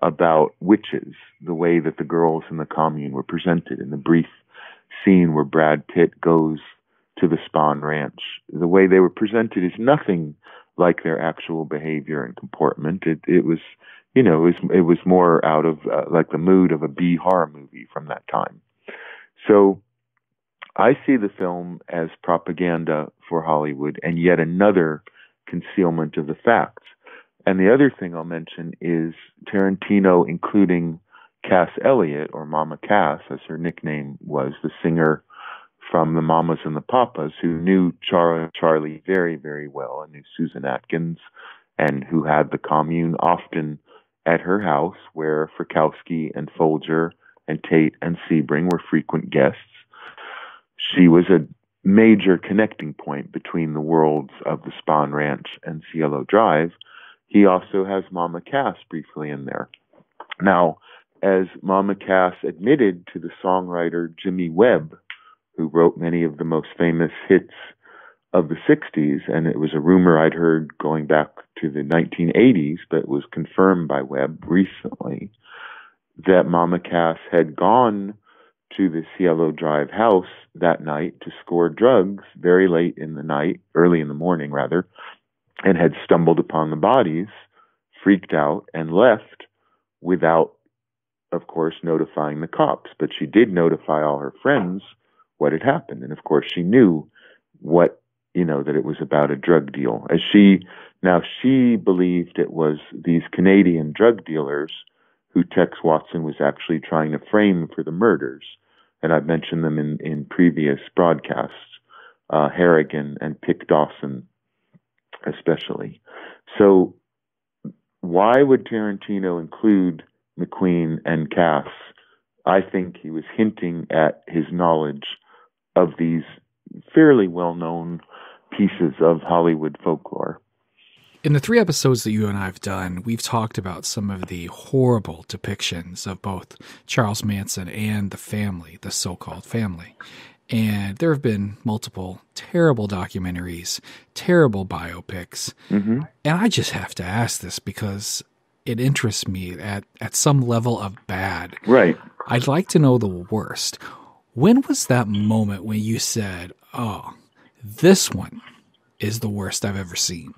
about witches, the way that the girls in the commune were presented in the brief scene where Brad Pitt goes to the Spahn Ranch. The way they were presented is nothing like their actual behavior and comportment. It was more out of like the mood of a B horror movie from that time. So I see the film as propaganda for Hollywood and yet another concealment of the facts. And the other thing I'll mention is Tarantino including Cass Elliot, or Mama Cass, as her nickname was, the singer from the Mamas and the Papas, who knew Charlie very, very well, and knew Susan Atkins, and who had the commune often at her house, where Frykowski and Folger and Tate and Sebring were frequent guests. She was a major connecting point between the worlds of the Spahn Ranch and Cielo Drive. He also has Mama Cass briefly in there. Now, as Mama Cass admitted to the songwriter Jimmy Webb, who wrote many of the most famous hits of the 60s, and it was a rumor I'd heard going back to the 1980s, but it was confirmed by Webb recently, that Mama Cass had gone to the Cielo Drive house that night to score drugs very late in the night, early in the morning rather, and had stumbled upon the bodies, freaked out, and left without, of course, notifying the cops. But she did notify all her friends what had happened. And of course, she knew that it was about a drug deal. She believed it was these Canadian drug dealers who Tex Watson was actually trying to frame for the murders. And I've mentioned them in previous broadcasts, Harrigan and Pick Dawson especially. So why would Tarantino include McQueen and Cass? I think he was hinting at his knowledge of these fairly well-known pieces of Hollywood folklore. In the 3 episodes that you and I have done, we've talked about some of the horrible depictions of both Charles Manson and the family, the so-called family. And there have been multiple terrible documentaries, terrible biopics. Mm-hmm. And I just have to ask this because it interests me at some level of bad. Right. I'd like to know the worst. When was that moment when you said, oh, this one is the worst I've ever seen?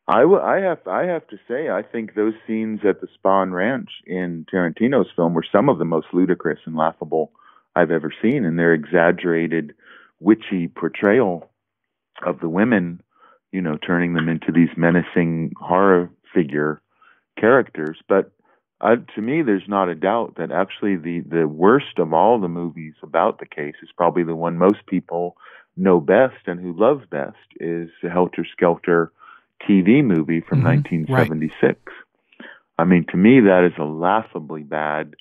I have to say, I think those scenes at the Spahn Ranch in Tarantino's film were some of the most ludicrous and laughable I've ever seen, and their exaggerated, witchy portrayal of the women, turning them into these menacing horror figure characters. But to me, there's not a doubt that actually the worst of all the movies about the case is probably the one most people know best and who love best is the Helter Skelter TV movie from 1976. Right. I mean, to me, that is a laughably bad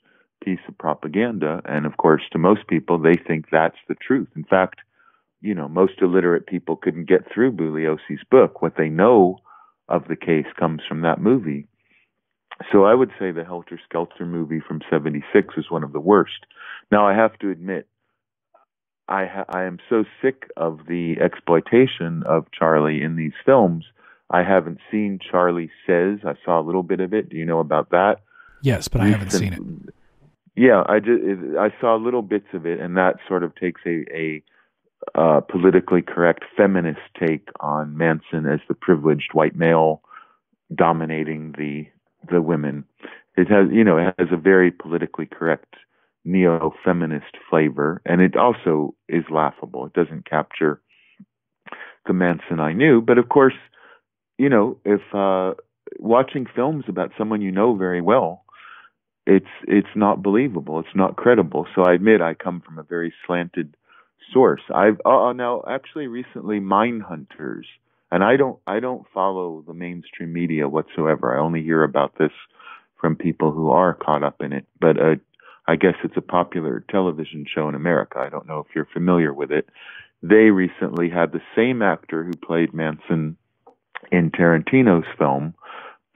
piece of propaganda. And of course, to most people, they think that's the truth. In fact, most illiterate people couldn't get through Bugliosi's book. What they know of the case comes from that movie. So I would say the Helter Skelter movie from 76 is one of the worst. Now, I have to admit, I am so sick of the exploitation of Charlie in these films. I haven't seen Charlie Says. I saw a little bit of it. Do you know about that? Yes, but I haven't seen it. Yeah, I saw little bits of it, and that sort of takes a politically correct feminist take on Manson as the privileged white male dominating the women. It has a very politically correct neo-feminist flavor, and it also is laughable. It doesn't capture the Manson I knew, but of course, if watching films about someone you know very well, it's not believable. It's not credible. So I admit I come from a very slanted source. I've now actually recently Mindhunters, and I don't follow the mainstream media whatsoever. I only hear about this from people who are caught up in it. But I guess it's a popular television show in America. I don't know if you're familiar with it. They recently had the same actor who played Manson in Tarantino's film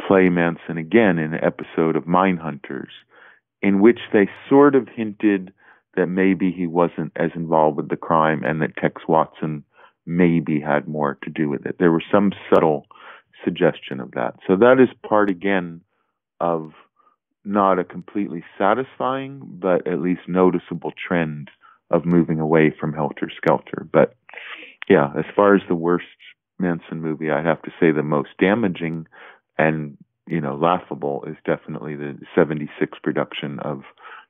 play Manson again in an episode of Mindhunters, in which they sort of hinted that maybe he wasn't as involved with the crime and that Tex Watson maybe had more to do with it. There was some subtle suggestion of that. So that is part, again, of not a completely satisfying, but at least noticeable trend of moving away from Helter Skelter. But yeah, as far as the worst Manson movie, I'd have to say the most damaging and, laughable is definitely the 76 production of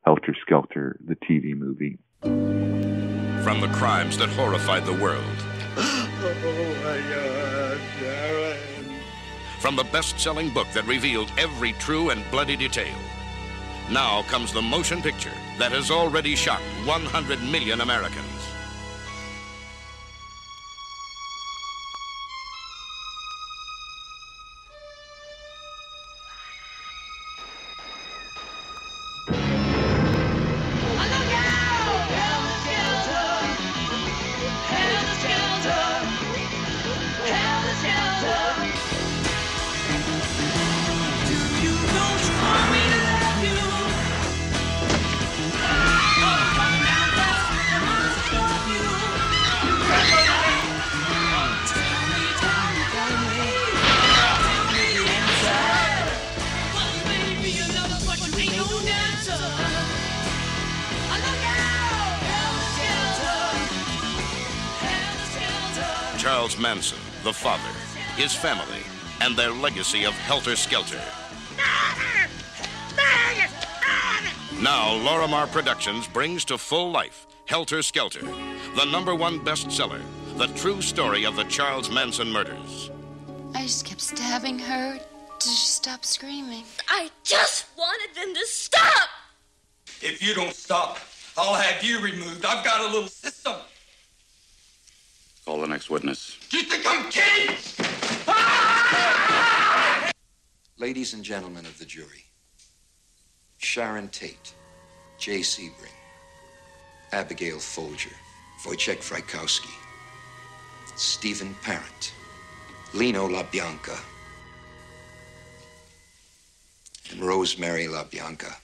Helter Skelter, the TV movie. From the crimes that horrified the world. Oh my God, Darren. From the best-selling book that revealed every true and bloody detail. Now comes the motion picture that has already shocked 100 million Americans. Charles Manson, the father, his family, and their legacy of Helter Skelter. Now, Lorimar Productions brings to full life Helter Skelter, the #1 bestseller, the true story of the Charles Manson murders. I just kept stabbing her till she stopped screaming. I just wanted them to stop! If you don't stop, I'll have you removed. I've got a little system. Call the next witness. You think I'm kidding? Ladies and gentlemen of the jury, Sharon Tate, Jay Sebring, Abigail Folger, Wojciech Frykowski, Stephen Parent, Lino LaBianca, and Rosemary LaBianca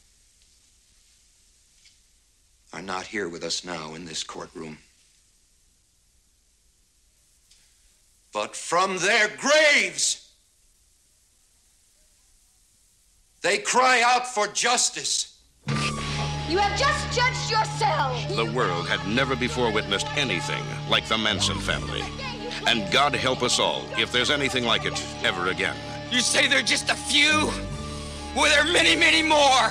are not here with us now in this courtroom. But from their graves, they cry out for justice. You have just judged yourselves. The world had never before witnessed anything like the Manson family. And God help us all if there's anything like it ever again. You say they're just a few? Well, there are many, many more.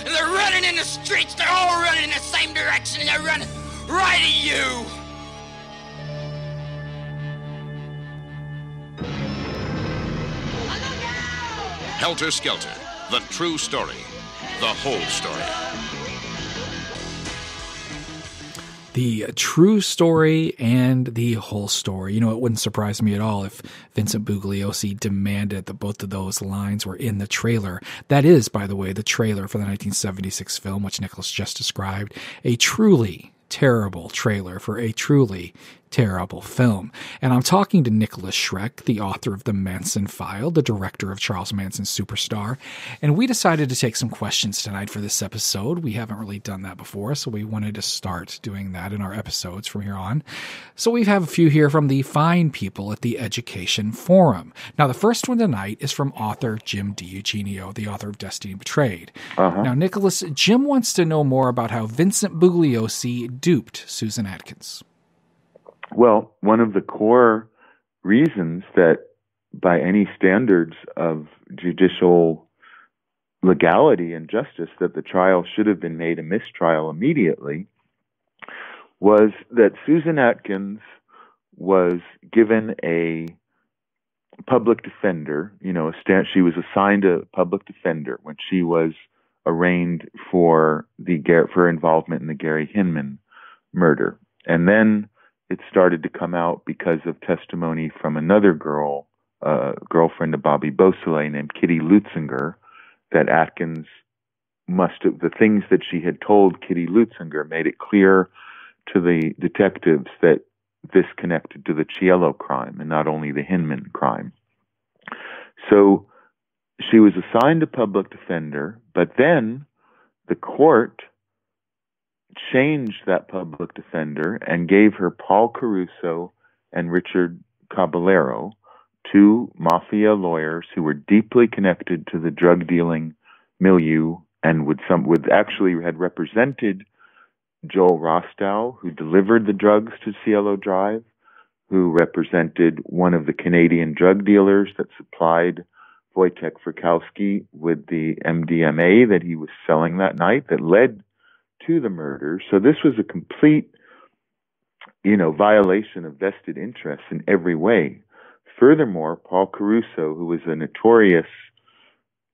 And they're running in the streets. They're all running in the same direction. And they're running right at you. Helter Skelter, the true story, the whole story. The true story and the whole story. You know, it wouldn't surprise me at all if Vincent Bugliosi demanded that both of those lines were in the trailer. That is, by the way, the trailer for the 1976 film, which Nicholas just described. A truly terrible trailer for a truly terrible film. And I'm talking to Nikolas Schreck, the author of The Manson File, the director of Charles Manson's Superstar. And we decided to take some questions tonight for this episode. We haven't really done that before, so we wanted to start doing that in our episodes from here on. So we have a few here from the fine people at the Education Forum. Now, the first one tonight is from author Jim DiEugenio, the author of Destiny Betrayed. Now, Nicholas, Jim wants to know more about how Vincent Bugliosi duped Susan Atkins. Well, one of the core reasons that by any standards of judicial legality and justice that the trial should have been made a mistrial immediately was that Susan Atkins was given a public defender, she was assigned a public defender when she was arraigned for her involvement in the Gary Hinman murder. And then it started to come out because of testimony from another girl, girlfriend of Bobby Beausoleil named Kitty Lutzinger, that Atkins the things that she had told Kitty Lutzinger made it clear to the detectives that this connected to the Cielo crime and not only the Hinman crime. So she was assigned a public defender, but then the court changed that public defender and gave her Paul Caruso and Richard Caballero, two mafia lawyers who were deeply connected to the drug dealing milieu and actually had represented Joel Rostow, who delivered the drugs to Cielo Drive, who represented one of the Canadian drug dealers that supplied Wojciech Frykowski with the MDMA that he was selling that night that led to the murder. So this was a complete, violation of vested interests in every way. Furthermore, Paul Caruso, who was a notorious,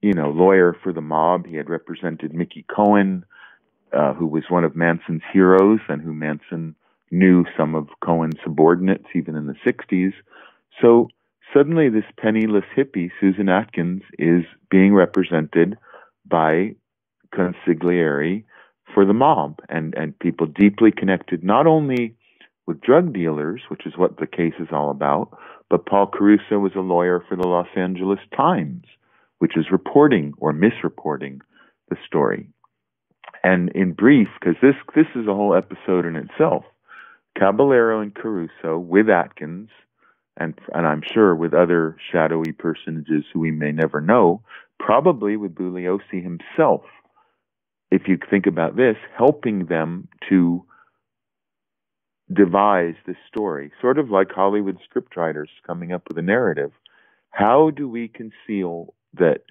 lawyer for the mob, he had represented Mickey Cohen, who was one of Manson's heroes and who Manson knew some of Cohen's subordinates even in the 60s. So suddenly this penniless hippie, Susan Atkins, is being represented by consigliere for the mob and people deeply connected not only with drug dealers, which is what the case is all about, but Paul Caruso was a lawyer for the Los Angeles Times, which is reporting or misreporting the story. And in brief, because this is a whole episode in itself, Caballero and Caruso with Atkins, and I'm sure with other shadowy personages who we may never know, probably with Bugliosi himself, if you think about this, helping them to devise this story, sort of like Hollywood scriptwriters coming up with a narrative. How do we conceal that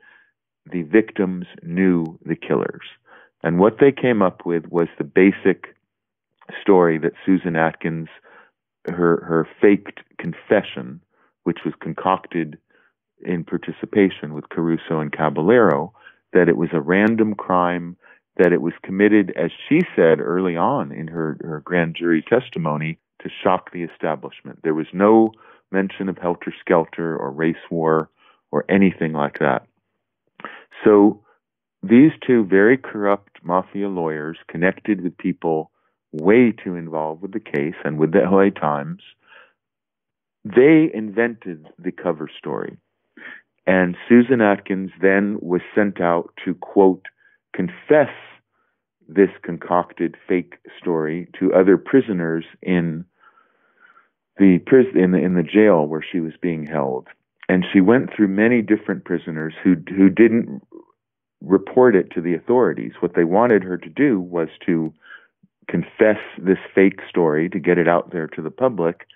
the victims knew the killers? And what they came up with was the basic story that Susan Atkins, her faked confession, which was concocted in participation with Caruso and Caballero, that it was a random crime, that it was committed, as she said early on in her grand jury testimony, to shock the establishment. There was no mention of Helter Skelter or race war or anything like that. So these two very corrupt mafia lawyers, connected with people way too involved with the case and with the LA Times, they invented the cover story. And Susan Atkins then was sent out to, quote, confess this concocted fake story to other prisoners in the jail where she was being held. And she went through many different prisoners who didn't report it to the authorities. What they wanted her to do was to confess this fake story, to get it out there to the public.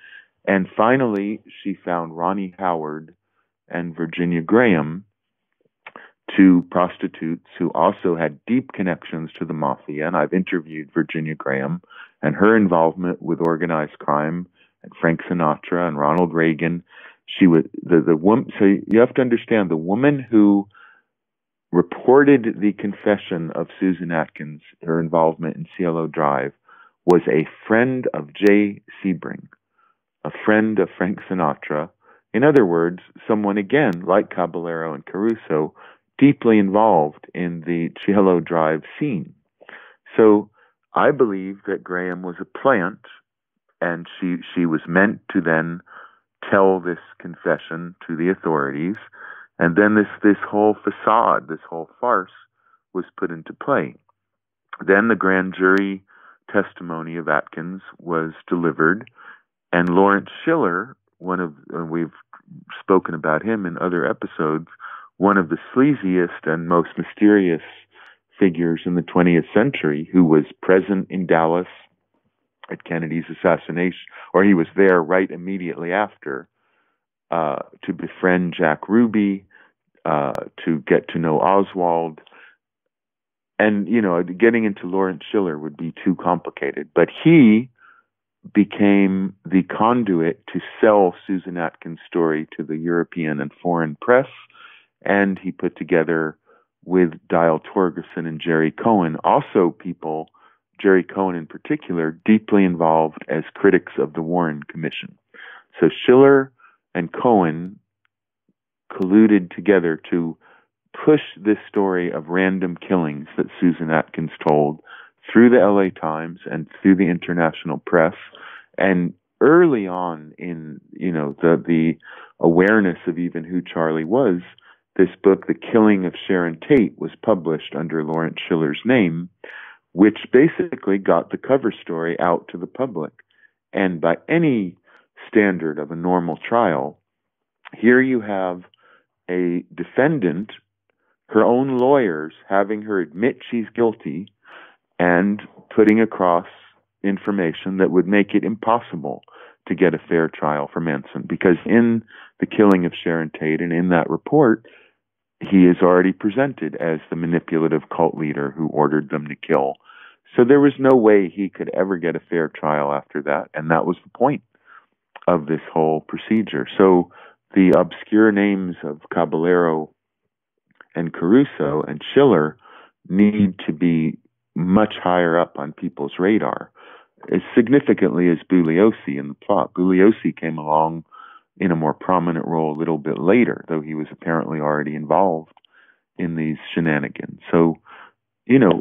And finally, she found Ronnie Howard and Virginia Graham, two prostitutes who also had deep connections to the mafia. And I've interviewed Virginia Graham and her involvement with organized crime and Frank Sinatra and Ronald Reagan. She was the woman. So you have to understand, the woman who reported the confession of Susan Atkins, her involvement in Cielo Drive, was a friend of Jay Sebring, a friend of Frank Sinatra. In other words, someone, again, like Caballero and Caruso, deeply involved in the Cielo Drive scene. So I believe that Graham was a plant, and she was meant to then tell this confession to the authorities. And then this whole facade, this whole farce was put into play. Then the grand jury testimony of Atkins was delivered, and Lawrence Schiller, we've spoken about him in other episodes, one of the sleaziest and most mysterious figures in the 20th century, who was present in Dallas at Kennedy's assassination, or he was there right immediately after, to befriend Jack Ruby, to get to know Oswald. And, getting into Lawrence Schiller would be too complicated. But he became the conduit to sell Susan Atkins' story to the European and foreign press. And he put together, with Dial Torgerson and Jerry Cohen, also people, Jerry Cohen in particular, deeply involved as critics of the Warren Commission. So Schiller and Cohen colluded together to push this story of random killings that Susan Atkins told through the LA Times and through the international press. And early on in, the awareness of even who Charlie was, this book, The Killing of Sharon Tate, was published under Lawrence Schiller's name, which basically got the cover story out to the public. And by any standard of a normal trial, here you have a defendant, her own lawyers having her admit she's guilty and putting across information that would make it impossible to get a fair trial for Manson. Because in The Killing of Sharon Tate and in that report, he is already presented as the manipulative cult leader who ordered them to kill. So there was no way he could ever get a fair trial after that. And that was the point of this whole procedure. So the obscure names of Caballero and Caruso and Schiller need to be much higher up on people's radar, as significantly as Bugliosi in the plot. Bugliosi came along in a more prominent role a little bit later, though he was apparently already involved in these shenanigans. So,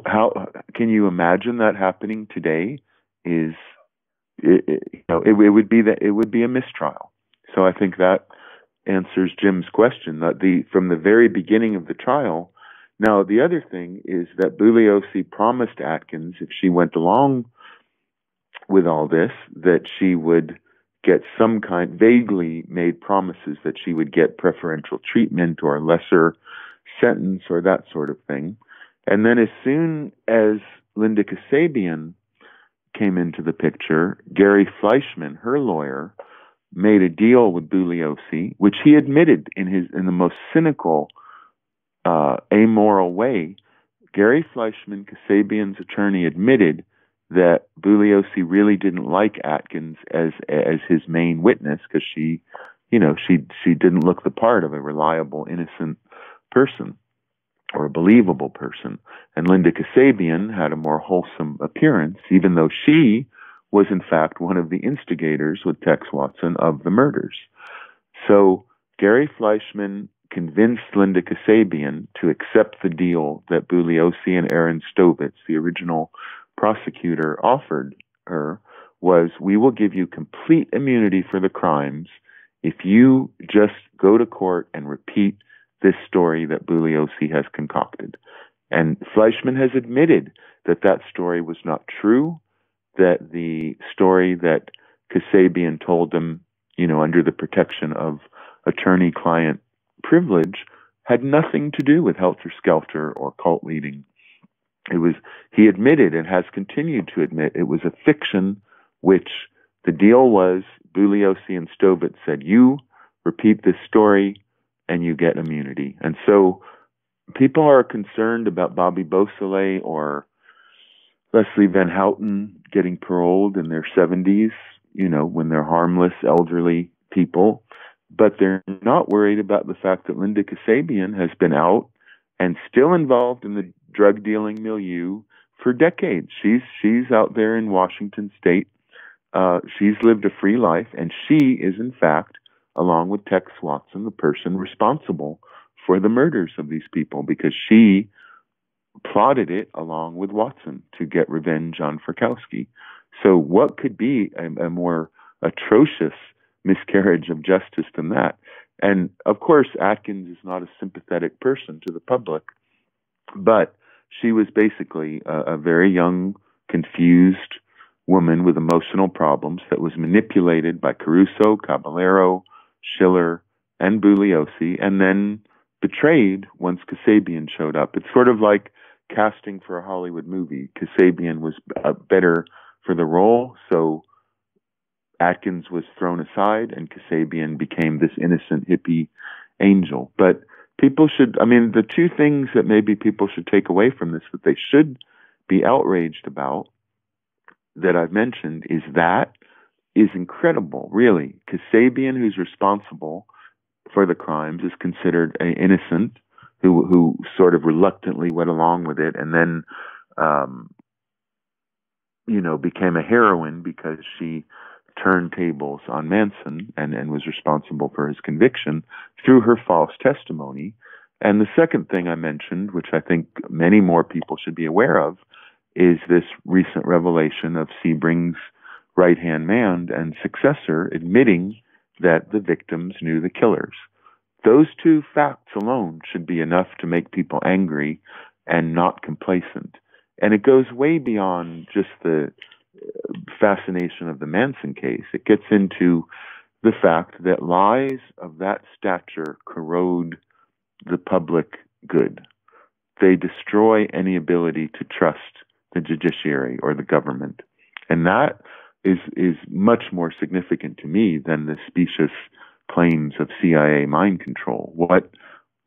how can you imagine that happening today? It would be a mistrial. So I think that answers Jim's question. That from the very beginning of the trial. Now, the other thing is that Bugliosi promised Atkins, if she went along with all this, that she would get some kind, vaguely made promises that she would get preferential treatment or a lesser sentence or that sort of thing. And then as soon as Linda Kasabian came into the picture, Gary Fleischman, her lawyer, made a deal with Bugliosi, which he admitted in the most cynical, amoral way. Gary Fleischman, Kasabian's attorney, admitted that Bugliosi really didn't like Atkins as his main witness because she didn't look the part of a reliable, innocent person or a believable person. And Linda Kasabian had a more wholesome appearance, even though she was in fact one of the instigators with Tex Watson of the murders. So Gary Fleischman convinced Linda Kasabian to accept the deal that Bugliosi and Aaron Stovitz, the original prosecutor, offered her, was, we will give you complete immunity for the crimes if you just go to court and repeat this story that Bugliosi has concocted. And Fleischman has admitted that that story was not true, that the story that Kasabian told him, under the protection of attorney-client privilege, had nothing to do with Helter Skelter or cult leading. He admitted and has continued to admit it was a fiction, which the deal was Bugliosi and Stovitz said, you repeat this story and you get immunity. And so people are concerned about Bobby Beausoleil or Leslie Van Houten getting paroled in their 70s, when they're harmless, elderly people. But they're not worried about the fact that Linda Kasabian has been out and still involved in the drug dealing milieu for decades. She's out there in Washington State. She's lived a free life, and she is, in fact, along with Tex Watson, the person responsible for the murders of these people, because she plotted it along with Watson to get revenge on Frykowski. So what could be a more atrocious miscarriage of justice than that? And of course, Atkins is not a sympathetic person to the public, but she was basically a very young, confused woman with emotional problems that was manipulated by Caruso, Caballero, Schiller, and Bugliosi, and then betrayed once Kasabian showed up. It's sort of like casting for a Hollywood movie. Kasabian was better for the role, so Atkins was thrown aside, and Kasabian became this innocent hippie angel. But people should, the two things that maybe people should take away from this, that they should be outraged about, that I've mentioned, is incredible, really. Kasabian, who's responsible for the crimes, is considered an innocent who sort of reluctantly went along with it, and then, became a heroine because she turned tables on Manson and was responsible for his conviction through her false testimony. And the second thing I mentioned, which I think many more people should be aware of, is this recent revelation of Sebring's right-hand man and successor admitting that the victims knew the killers. Those two facts alone should be enough to make people angry and not complacent. And it goes way beyond just the fascination of the Manson case. It gets into the fact that lies of that stature corrode the public good. They destroy any ability to trust the judiciary or the government. And that is much more significant to me than the specious claims of CIA mind control.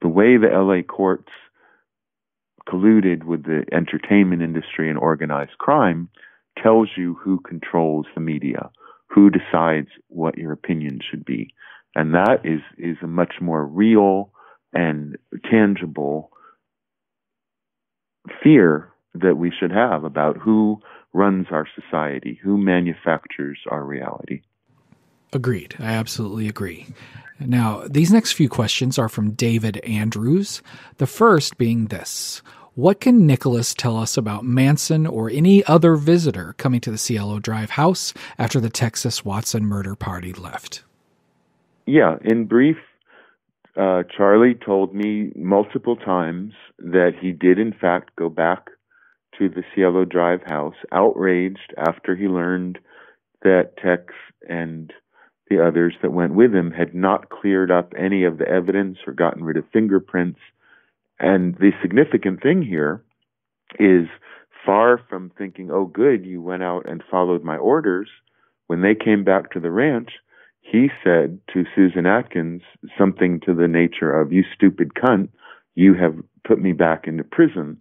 The way the LA courts colluded with the entertainment industry and organized crime tells you who controls the media, who decides what your opinion should be. And that is a much more real and tangible fear that we should have about who runs our society, who manufactures our reality. Agreed. I absolutely agree. Now, these next few questions are from David Andrews. The first being this: what can Nikolas tell us about Manson or any other visitor coming to the Cielo Drive house after the Texas Watson murder party left? Yeah, in brief, Charlie told me multiple times that he did in fact go back to the Cielo Drive house, outraged after he learned that Tex and the others that went with him had not cleared up any of the evidence or gotten rid of fingerprints. And the significant thing here is far from thinking, oh, good, you went out and followed my orders, when they came back to the ranch, he said to Susan Atkins something to the nature of, you stupid cunt, you have put me back into prison.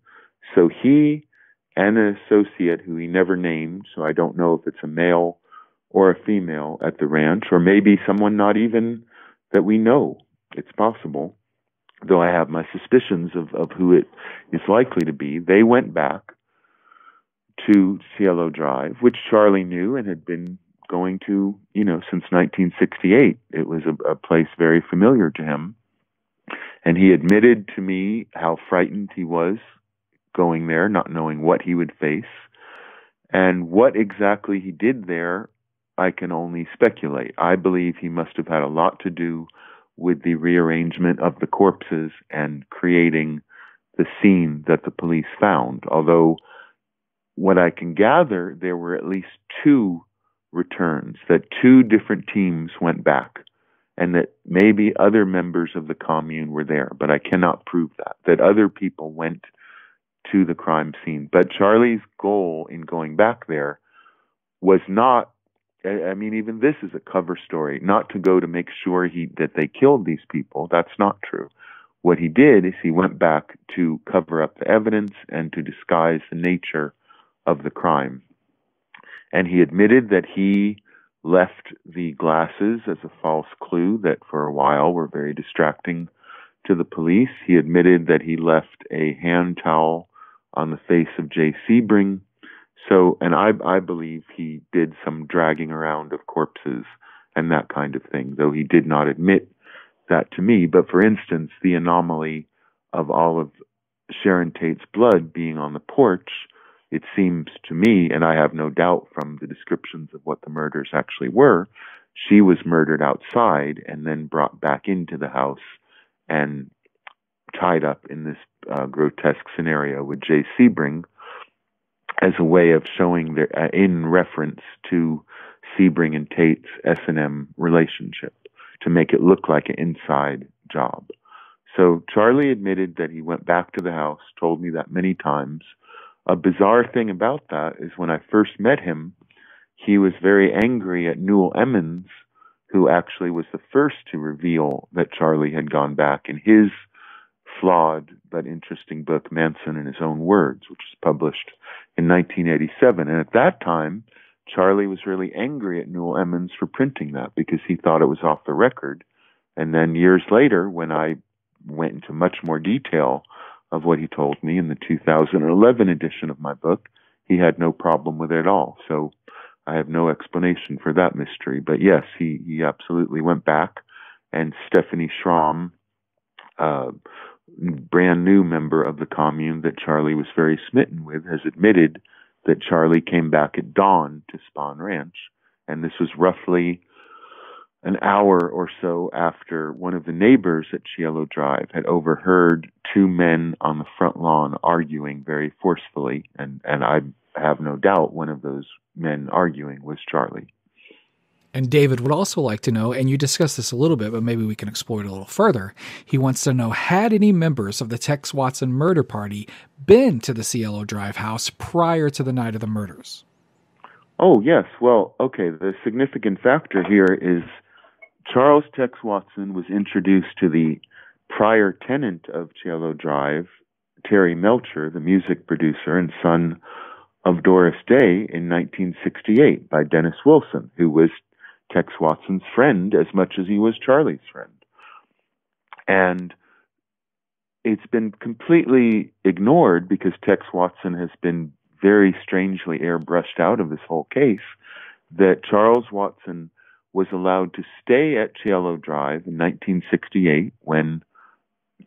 So he and an associate who he never named, so I don't know if it's a male or a female at the ranch, or maybe someone not even that we know. It's possible, though I have my suspicions of who it is likely to be. They went back to Cielo Drive, which Charlie knew and had been going to, since 1968. It was a place very familiar to him. And he admitted to me how frightened he was going there, not knowing what he would face. And what exactly he did there, I can only speculate. I believe he must have had a lot to do with the rearrangement of the corpses and creating the scene that the police found. Although, what I can gather, there were at least 2 returns, that 2 different teams went back, and that maybe other members of the commune were there, but I cannot prove that other people went to the crime scene. But Charlie's goal in going back there was not, even this is a cover story, not to go to make sure that they killed these people. That's not true. What he did is he went back to cover up the evidence and to disguise the nature of the crime. And he admitted that he left the glasses as a false clue that for a while were very distracting to the police. He admitted that he left a hand towel on the face of Jay Sebring. So, and I believe he did some dragging around of corpses and that kind of thing, though he did not admit that to me. But for instance, the anomaly of all of Sharon Tate's blood being on the porch, it seems to me, and I have no doubt from the descriptions of what the murders actually were, she was murdered outside and then brought back into the house and tied up in this grotesque scenario with Jay Sebring as a way of showing in reference to Sebring and Tate's S&M relationship, to make it look like an inside job. So Charlie admitted that he went back to the house, told me that many times. A bizarre thing about that is when I first met him, he was very angry at Nuel Emmons, who actually was the first to reveal that Charlie had gone back in his flawed but interesting book, Manson in His Own Words, which was published in 1987. And at that time, Charlie was really angry at Nuel Emmons for printing that because he thought it was off the record. And then years later, when I went into much more detail of what he told me in the 2011 edition of my book, he had no problem with it at all. So I have no explanation for that mystery. But yes, he absolutely went back. And Stephanie Schramm, brand new member of the commune that Charlie was very smitten with, has admitted that Charlie came back at dawn to Spahn Ranch. And this was roughly an hour or so after one of the neighbors at Cielo Drive had overheard 2 men on the front lawn arguing very forcefully. And I have no doubt one of those men arguing was Charlie. And David would also like to know, and you discussed this a little bit, but maybe we can explore it a little further. He wants to know, had any members of the Tex Watson murder party been to the Cielo Drive house prior to the night of the murders? Oh, yes. Well, okay, the significant factor here is Charles Tex Watson was introduced to the prior tenant of Cielo Drive, Terry Melcher, the music producer and son of Doris Day, in 1968 by Dennis Wilson, who was Tex Watson's friend as much as he was Charlie's friend. And it's been completely ignored because Tex Watson has been very strangely airbrushed out of this whole case, that Charles Watson was allowed to stay at Cielo Drive in 1968 when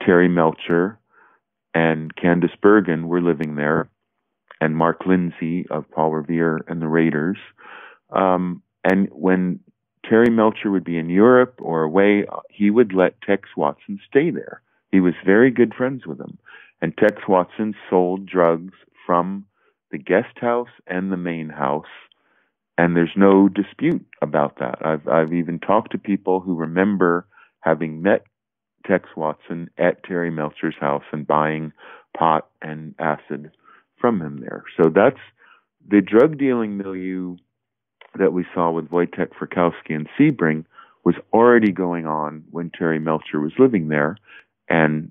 Terry Melcher and Candace Bergen were living there, and Mark Lindsay of Paul Revere and the Raiders. And when Terry Melcher would be in Europe or away, he would let Tex Watson stay there. He was very good friends with him. And Tex Watson sold drugs from the guest house and the main house, and there's no dispute about that. I've even talked to people who remember having met Tex Watson at Terry Melcher's house and buying pot and acid from him there. So that's the drug dealing milieu that we saw with Wojtek Frykowski and Sebring was already going on when Terry Melcher was living there, and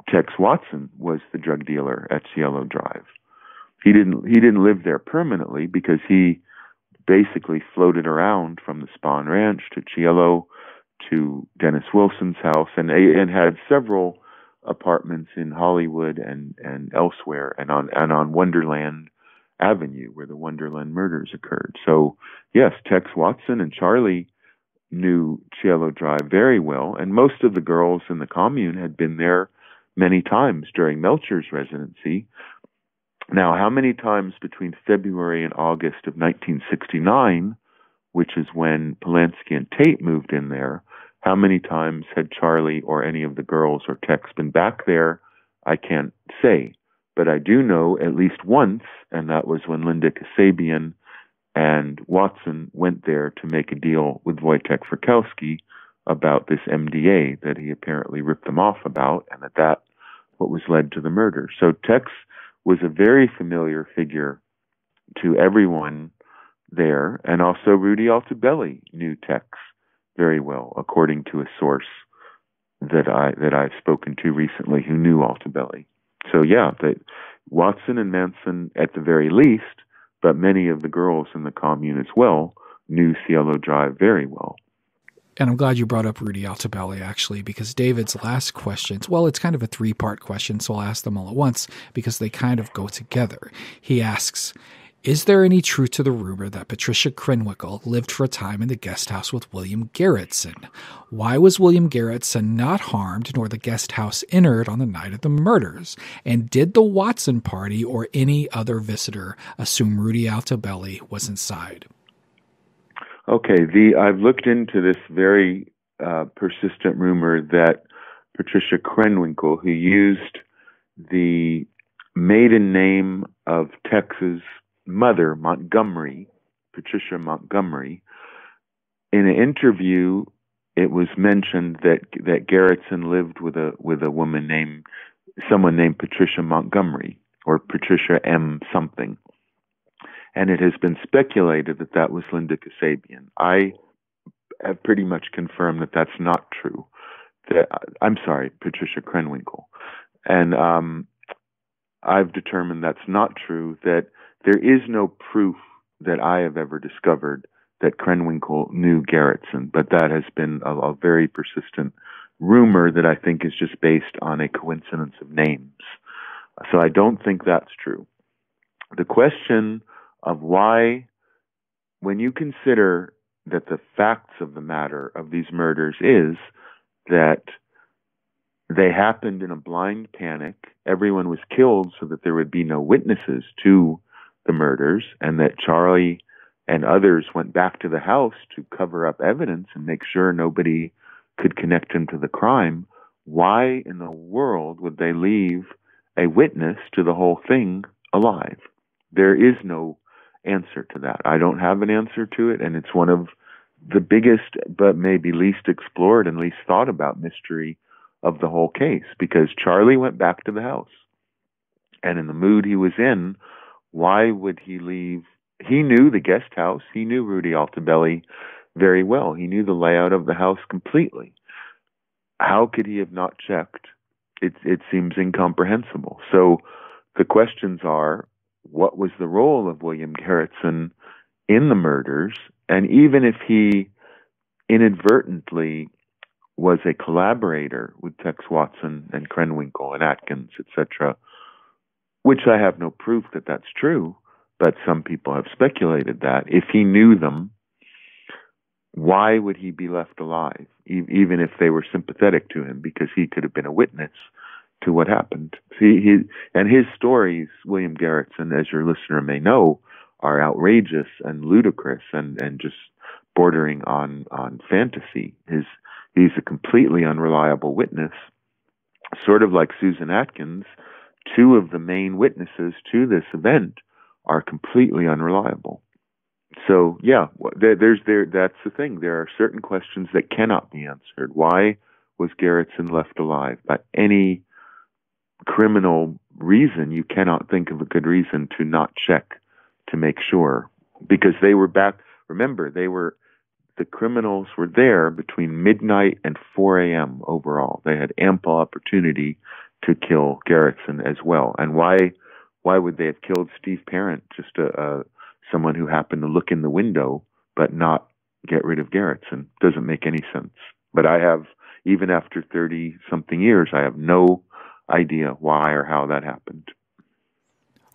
Tex Watson was the drug dealer at Cielo Drive. He didn't live there permanently because he basically floated around from the Spahn Ranch to Cielo to Dennis Wilson's house, and had several apartments in Hollywood and elsewhere, and on Wonderland Avenue where the Wonderland murders occurred. So yes, Tex Watson and Charlie knew Cielo Drive very well, and most of the girls in the commune had been there many times during Melcher's residency. Now, how many times between February and August of 1969, which is when Polanski and Tate moved in there, how many times had Charlie or any of the girls or Tex been back there? I can't say. But I do know at least once, and that was when Linda Kasabian and Watson went there to make a deal with Wojtek Frykowski about this MDA that he apparently ripped them off about, and that what was led to the murder. So Tex was a very familiar figure to everyone there, and also Rudy Altobelli knew Tex very well, according to a source that I've spoken to recently who knew Altobelli. So yeah, that Watson and Manson at the very least, but many of the girls in the commune as well, knew Cielo Drive very well. And I'm glad you brought up Rudy Altobelli, actually, because David's last questions, well, it's kind of a three-part question, so I'll ask them all at once because they kind of go together. He asks, is there any truth to the rumor that Patricia Krenwinkel lived for a time in the guest house with William Garretson? Why was William Garretson not harmed nor the guest house entered on the night of the murders? And did the Watson party or any other visitor assume Rudy Altobelli was inside? Okay, I've looked into this very persistent rumor that Patricia Krenwinkel, who used the maiden name of Tex's mother, Montgomery, Patricia Montgomery, in an interview, it was mentioned that Garretson lived with someone named Patricia Montgomery or Patricia M. something. And it has been speculated that that was Linda Kasabian. I have pretty much confirmed that that's not true. I'm sorry, Patricia Krenwinkel. And I've determined that's not true, that there is no proof that I have ever discovered that Krenwinkel knew Garretson, but that has been a very persistent rumor that I think is just based on a coincidence of names. So I don't think that's true. The question of why, when you consider that the facts of the matter of these murders is that they happened in a blind panic, everyone was killed so that there would be no witnesses to the murders, and that Charlie and others went back to the house to cover up evidence and make sure nobody could connect him to the crime, why in the world would they leave a witness to the whole thing alive? There is no answer to that. I don't have an answer to it, and it's one of the biggest but maybe least explored and least thought about mystery of the whole case, because Charlie went back to the house, and in the mood he was in, why would he leave? He knew the guest house. He knew Rudy Altobelli very well. He knew the layout of the house completely. How could he have not checked? It seems incomprehensible. So the questions are, what was the role of William Garretson in the murders? And even if he inadvertently was a collaborator with Tex Watson and Krenwinkel and Atkins, etc., which I have no proof that that's true, but some people have speculated that. If he knew them, why would he be left alive, even if they were sympathetic to him, because he could have been a witness to what happened? And his stories, William Garretson, as your listener may know, are outrageous and ludicrous and just bordering on fantasy. He's a completely unreliable witness, sort of like Susan Atkins. Two of the main witnesses to this event are completely unreliable. So yeah, that's the thing. There are certain questions that cannot be answered. Why was Garretson left alive by any criminal reason, you cannot think of a good reason to not check to make sure, because they were back. Remember, the criminals were there between midnight and 4 a.m. overall. They had ample opportunity to kill Garretson as well. And why would they have killed Steve Parent, just someone who happened to look in the window, but not get rid of Garretson? Doesn't make any sense. But I have, even after 30-something years, I have no idea why or how that happened.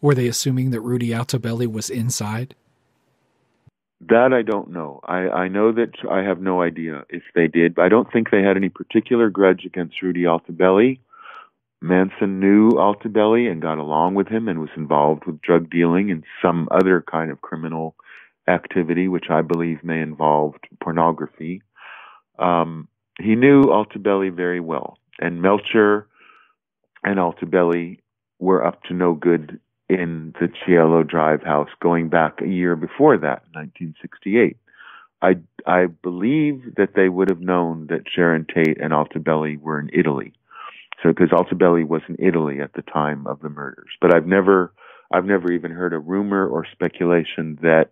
Were they assuming that Rudy Altobelli was inside? That I don't know. I know that I have no idea if they did, but I don't think they had any particular grudge against Rudy Altobelli. Manson knew Altobelli and got along with him and was involved with drug dealing and some other kind of criminal activity, which I believe may involve pornography. He knew Altobelli very well, and Melcher and Altobelli were up to no good in the Cielo Drive house going back a year before that, 1968. I believe that they would have known that Sharon Tate and Altobelli were in Italy. So, because Altobelli was in Italy at the time of the murders. But I've never even heard a rumor or speculation that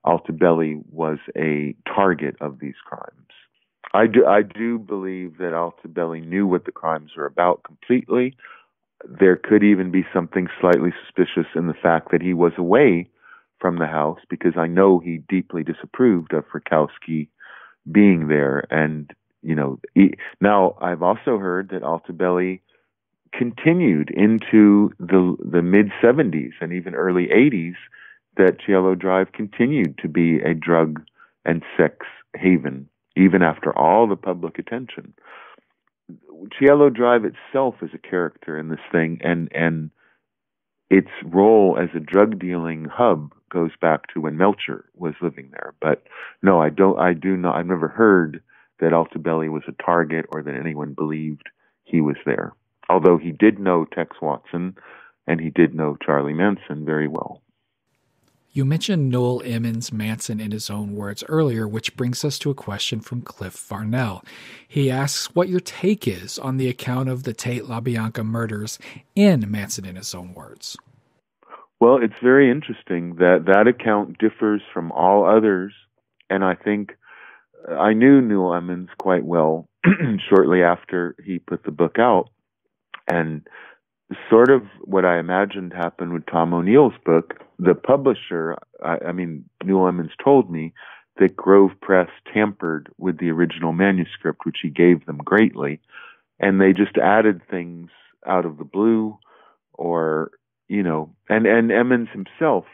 Altobelli was a target of these crimes. I do believe that Altobelli knew what the crimes were about completely. There could even be something slightly suspicious in the fact that he was away from the house, because I know he deeply disapproved of Frykowski being there. And, now I've also heard that Altobelli continued into the mid-70s and even early 80s, that Cielo Drive continued to be a drug and sex haven, even after all the public attention. Cielo Drive itself is a character in this thing, and its role as a drug dealing hub goes back to when Melcher was living there. But no, I've never heard that Altobelli was a target or that anyone believed he was there. Although he did know Tex Watson and he did know Charlie Manson very well. You mentioned Nuel Emmons Manson in his own words earlier, which brings us to a question from Cliff Farnell. He asks what your take is on the account of the Tate-Labianca murders in Manson in his own words. Well, it's very interesting that account differs from all others, and I think I knew Nuel Emmons quite well shortly after he put the book out, and sort of what I imagined happened with Tom O'Neill's book. The publisher, Nuel Emmons told me that Grove Press tampered with the original manuscript, which he gave them greatly, and they just added things out of the blue, or, and Emmons himself,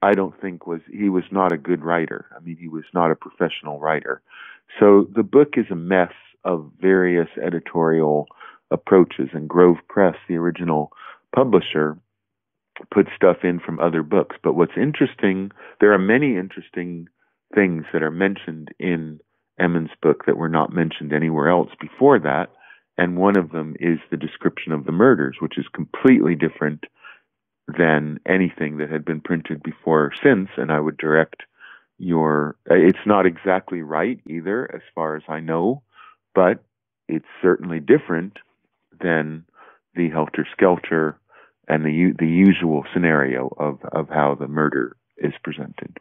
I don't think he was not a good writer. He was not a professional writer. So the book is a mess of various editorial approaches, and Grove Press, the original publisher, put stuff in from other books. But what's interesting, there are many interesting things that are mentioned in Emmons' book that were not mentioned anywhere else before that, and one of them is the description of the murders, which is completely different than anything that had been printed before or since, and I would direct it's not exactly right either, as far as I know, but it's certainly different than the Helter Skelter and the usual scenario of how the murder is presented.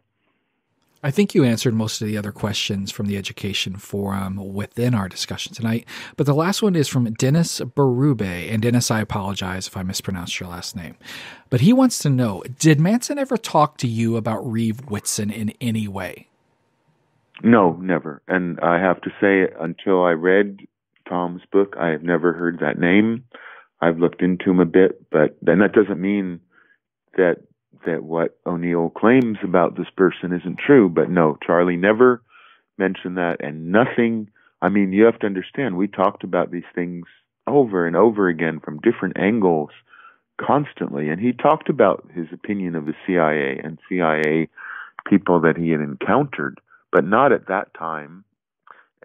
I think you answered most of the other questions from the Education Forum within our discussion tonight, but the last one is from Dennis Berube, and Dennis, I apologize if I mispronounced your last name, but he wants to know, did Manson ever talk to you about Reeve Whittson in any way? No, never. And I have to say, until I read Tom's book, I have never heard that name. I've looked into him a bit, but then that doesn't mean that what O'Neill claims about this person isn't true. But no, Charlie never mentioned that, and nothing. You have to understand, we talked about these things over and over again from different angles constantly, and he talked about his opinion of the CIA and CIA people that he had encountered, but not at that time.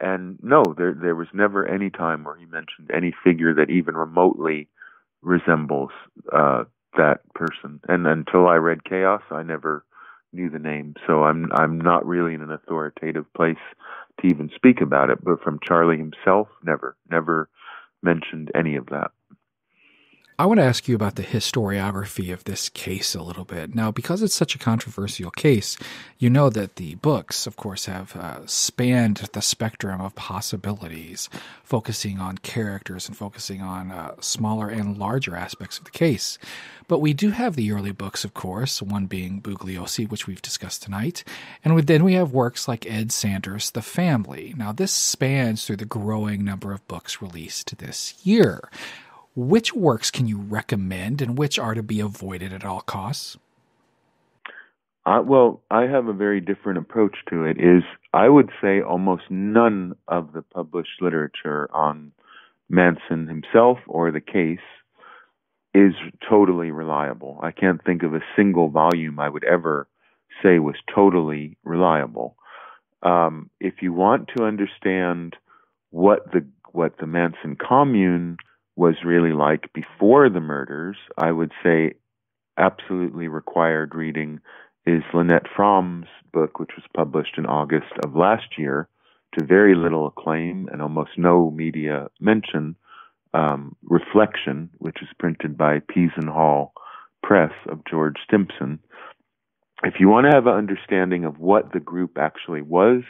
And no, there was never any time where he mentioned any figure that even remotely resembles that person. And until I read Chaos, I never knew the name. So I'm not really in an authoritative place to even speak about it. But from Charlie himself, never mentioned any of that. I want to ask you about the historiography of this case a little bit. Now, because it's such a controversial case, you know that the books, of course, have spanned the spectrum of possibilities, focusing on characters and focusing on smaller and larger aspects of the case. But we do have the early books, of course, one being Bugliosi, which we've discussed tonight, and then we have works like Ed Sanders' The Family. Now, this spans through the growing number of books released this year. Which works can you recommend and which are to be avoided at all costs? Well, I have a very different approach to it. I would say almost none of the published literature on Manson himself or the case is totally reliable. I can't think of a single volume I would ever say was totally reliable. If you want to understand what the Manson commune was really like before the murders, I would say absolutely required reading is Lynette Fromm's book, which was published in August of last year, to very little acclaim and almost no media mention, Reflection, which is printed by Peason Hall Press of George Stimson. If you want to have an understanding of what the group actually was,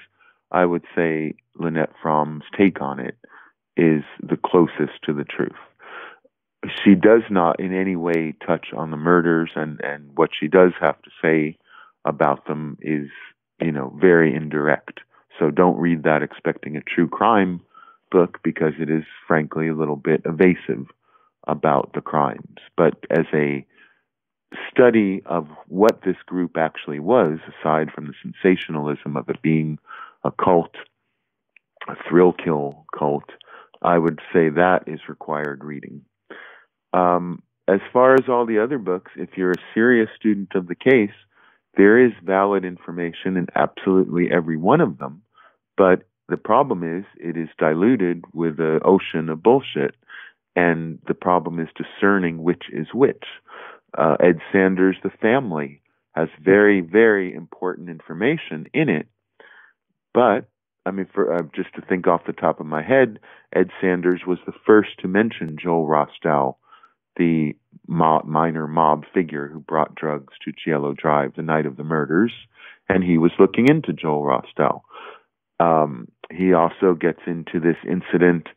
I would say Lynette Fromm's take on it is the closest to the truth. She does not in any way touch on the murders, and what she does have to say about them is, very indirect. So don't read that expecting a true crime book, because it is frankly a little bit evasive about the crimes. But as a study of what this group actually was, aside from the sensationalism of it being a cult, a thrill kill cult, I would say that is required reading. As far as all the other books, if you're a serious student of the case, there is valid information in absolutely every one of them. But the problem is it is diluted with an ocean of bullshit. And the problem is discerning which is which. Ed Sanders' The Family has very, very important information in it. But for just to think off the top of my head, Ed Sanders was the first to mention Joel Rostow, the minor mob figure who brought drugs to Cielo Drive the night of the murders, and he was looking into Joel Rostow. He also gets into this incident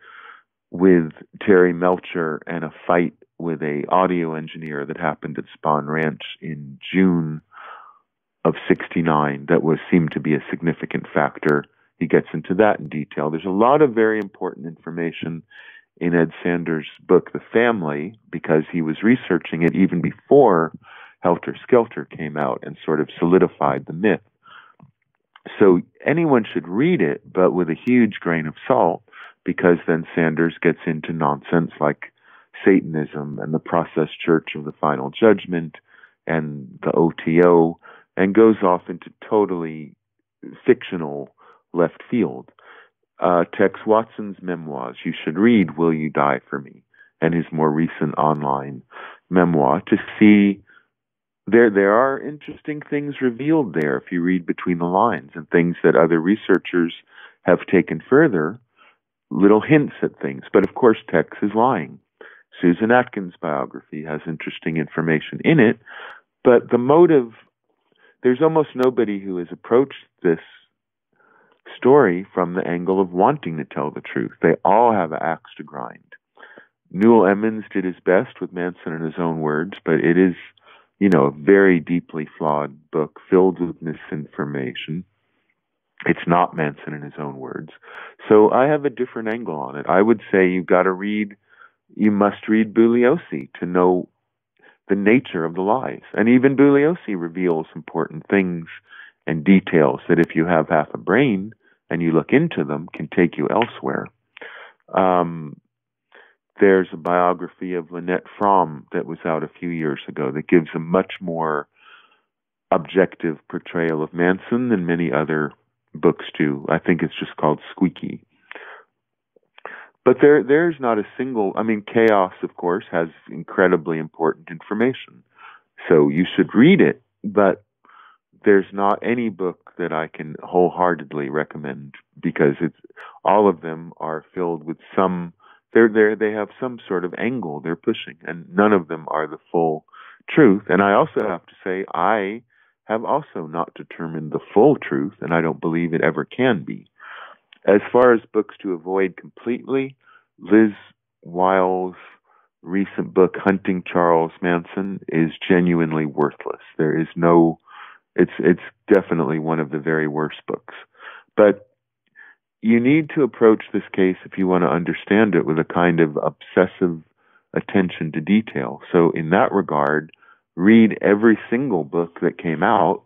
with Terry Melcher and a fight with a audio engineer that happened at Spawn Ranch in June of '69 that seemed to be a significant factor. He gets into that in detail. There's a lot of very important information in Ed Sanders' book, The Family, because he was researching it even before Helter Skelter came out and sort of solidified the myth. So anyone should read it, but with a huge grain of salt, because then Sanders gets into nonsense like Satanism and the Process Church of the Final Judgment and the OTO, and goes off into totally fictional left field. Tex Watson's memoirs, you should read Will You Die For Me, and his more recent online memoir, to see there are interesting things revealed there if you read between the lines, and things that other researchers have taken further, little hints at things. But of course Tex is lying. Susan Atkins' biography has interesting information in it, but the motive, there's almost nobody who has approached this story from the angle of wanting to tell the truth. They all have an axe to grind. Nuel Emmons did his best with Manson in his own words, but it is, a very deeply flawed book filled with misinformation. It's not Manson in his own words. So I have a different angle on it. I would say you must read Bugliosi to know the nature of the lies. And even Bugliosi reveals important things and details that, if you have half a brain and you look into them, can take you elsewhere. There's a biography of Lynette Fromm that was out a few years ago that gives a much more objective portrayal of Manson than many other books do. I think it's just called Squeaky. But there's not a single, Chaos, of course, has incredibly important information. So you should read it, but there's not any book that I can wholeheartedly recommend, because all of them are filled with some They have some sort of angle they're pushing, and none of them are the full truth. And I also have to say, I have also not determined the full truth, and I don't believe it ever can be. As far as books to avoid completely, Liz Weil's recent book, Hunting Charles Manson, is genuinely worthless. There is no, it's definitely one of the very worst books. But you need to approach this case, if you want to understand it, with a kind of obsessive attention to detail. So in that regard, read every single book that came out,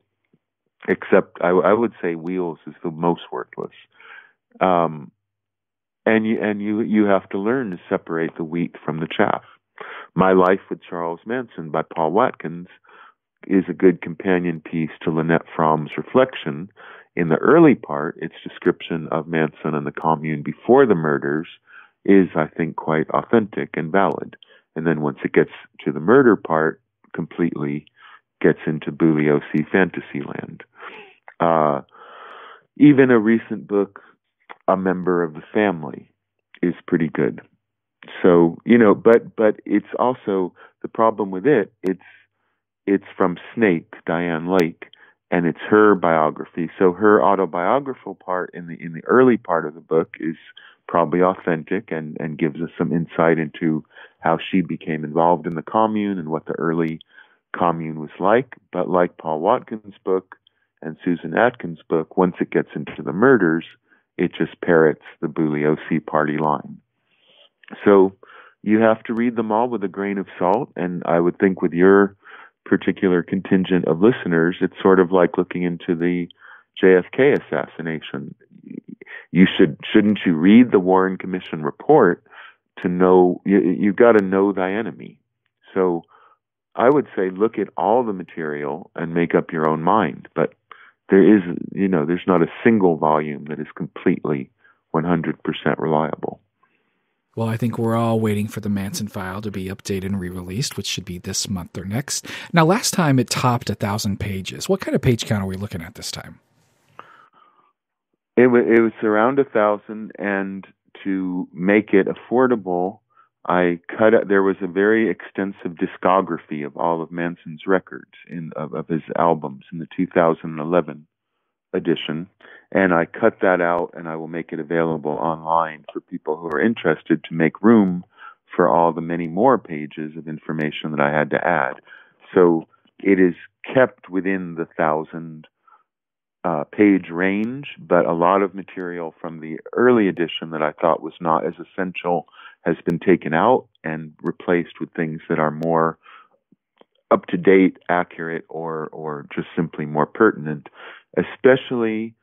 except I would say Wheels is the most worthless. And you have to learn to separate the wheat from the chaff. My Life with Charles Manson by Paul Watkins is a good companion piece to Lynette Fromm's Reflection. In the early part, its description of Manson and the commune before the murders is, I think, quite authentic and valid. And then once it gets to the murder part, completely gets into Bugliosi fantasy land. Even a recent book, A Member of the Family, is pretty good. So, but it's also, the problem with it's from Snake, Diane Lake, and it's her biography. So her autobiographical part in the early part of the book is probably authentic and gives us some insight into how she became involved in the commune and what the early commune was like. But like Paul Watkins' book and Susan Atkins' book, once it gets into the murders, it just parrots the Bugliosi party line. So you have to read them all with a grain of salt, and I would think with your particular contingent of listeners, it's sort of like looking into the JFK assassination. Shouldn't you read the Warren Commission report to know, you've got to know thy enemy. So I would say look at all the material and make up your own mind, but there's not a single volume that is completely 100% reliable. Well, I think we're all waiting for the Manson File to be updated and re-released, which should be this month or next. Now, last time it topped 1,000 pages. What kind of page count are we looking at this time? It was around 1,000, and to make it affordable, I cut out, there was a very extensive discography of all of Manson's records of his albums in the 2011 edition, and I cut that out, and I will make it available online for people who are interested to make room for all the many more pages of information that I had to add. So it is kept within the 1,000 page range, but a lot of material from the early edition that I thought was not as essential has been taken out and replaced with things that are more up-to-date, accurate, or just simply more pertinent. Especially,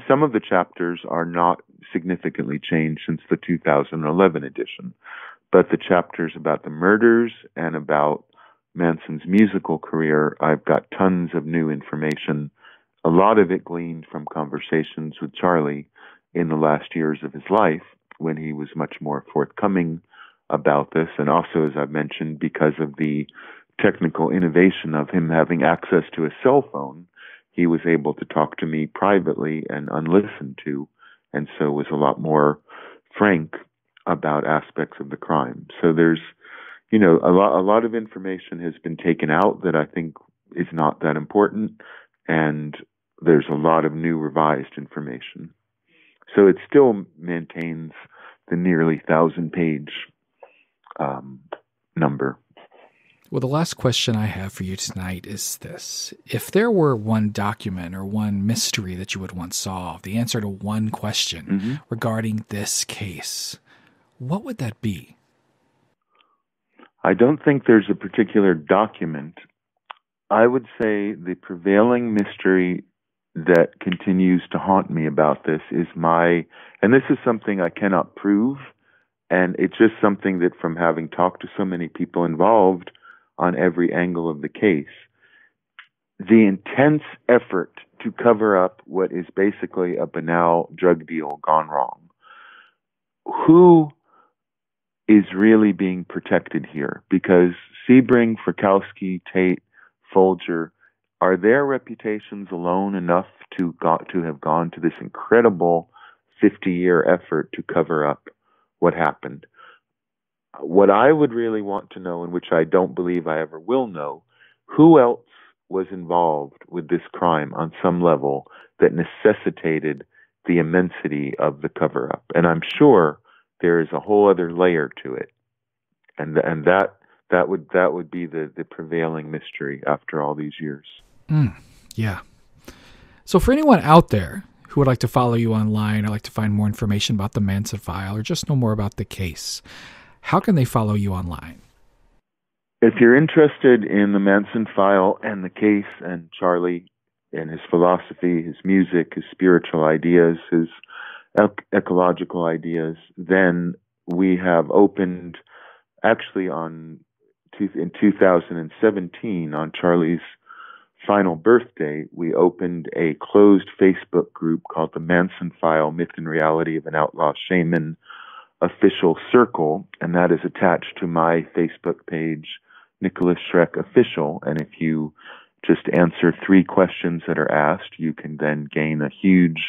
some of the chapters are not significantly changed since the 2011 edition, but the chapters about the murders and about Manson's musical career, I've got tons of new information, a lot of it gleaned from conversations with Charlie in the last years of his life, when he was much more forthcoming about this, and also, as I've mentioned, because of the technical innovation of him having access to a cell phone, he was able to talk to me privately and unlistened to, and so was a lot more frank about aspects of the crime. So there's, a lot of information has been taken out that I think is not that important, and there's a lot of new revised information. So it still maintains the nearly 1,000-page number. Well, the last question I have for you tonight is this. If there were one document or one mystery that you would want solved, the answer to one question regarding this case, what would that be? I don't think there's a particular document. I would say the prevailing mystery that continues to haunt me about this is and this is something I cannot prove, and it's just something that from having talked to so many people involved on every angle of the case, the intense effort to cover up what is basically a banal drug deal gone wrong. Who is really being protected here? Because Sebring, Frykowski, Tate, Folger, are their reputations alone enough to have gone to this incredible 50-year effort to cover up what happened? What I would really want to know, and which I don't believe I ever will know, who else was involved with this crime on some level that necessitated the immensity of the cover-up. And I'm sure there is a whole other layer to it, and that would be the prevailing mystery after all these years. Yeah. So for anyone out there who would like to follow you online or like to find more information about the Manson File or just know more about the case, how can they follow you online? If you're interested in the Manson File and the case and Charlie and his philosophy, his music, his spiritual ideas, his ecological ideas, then we have opened, actually in 2017, on Charlie's final birthday, we opened a closed Facebook group called the Manson File, Myth and Reality of an Outlaw Shaman Official Circle, and that is attached to my Facebook page, Nikolas Schreck Official. And if you just answer 3 questions that are asked, you can then gain a huge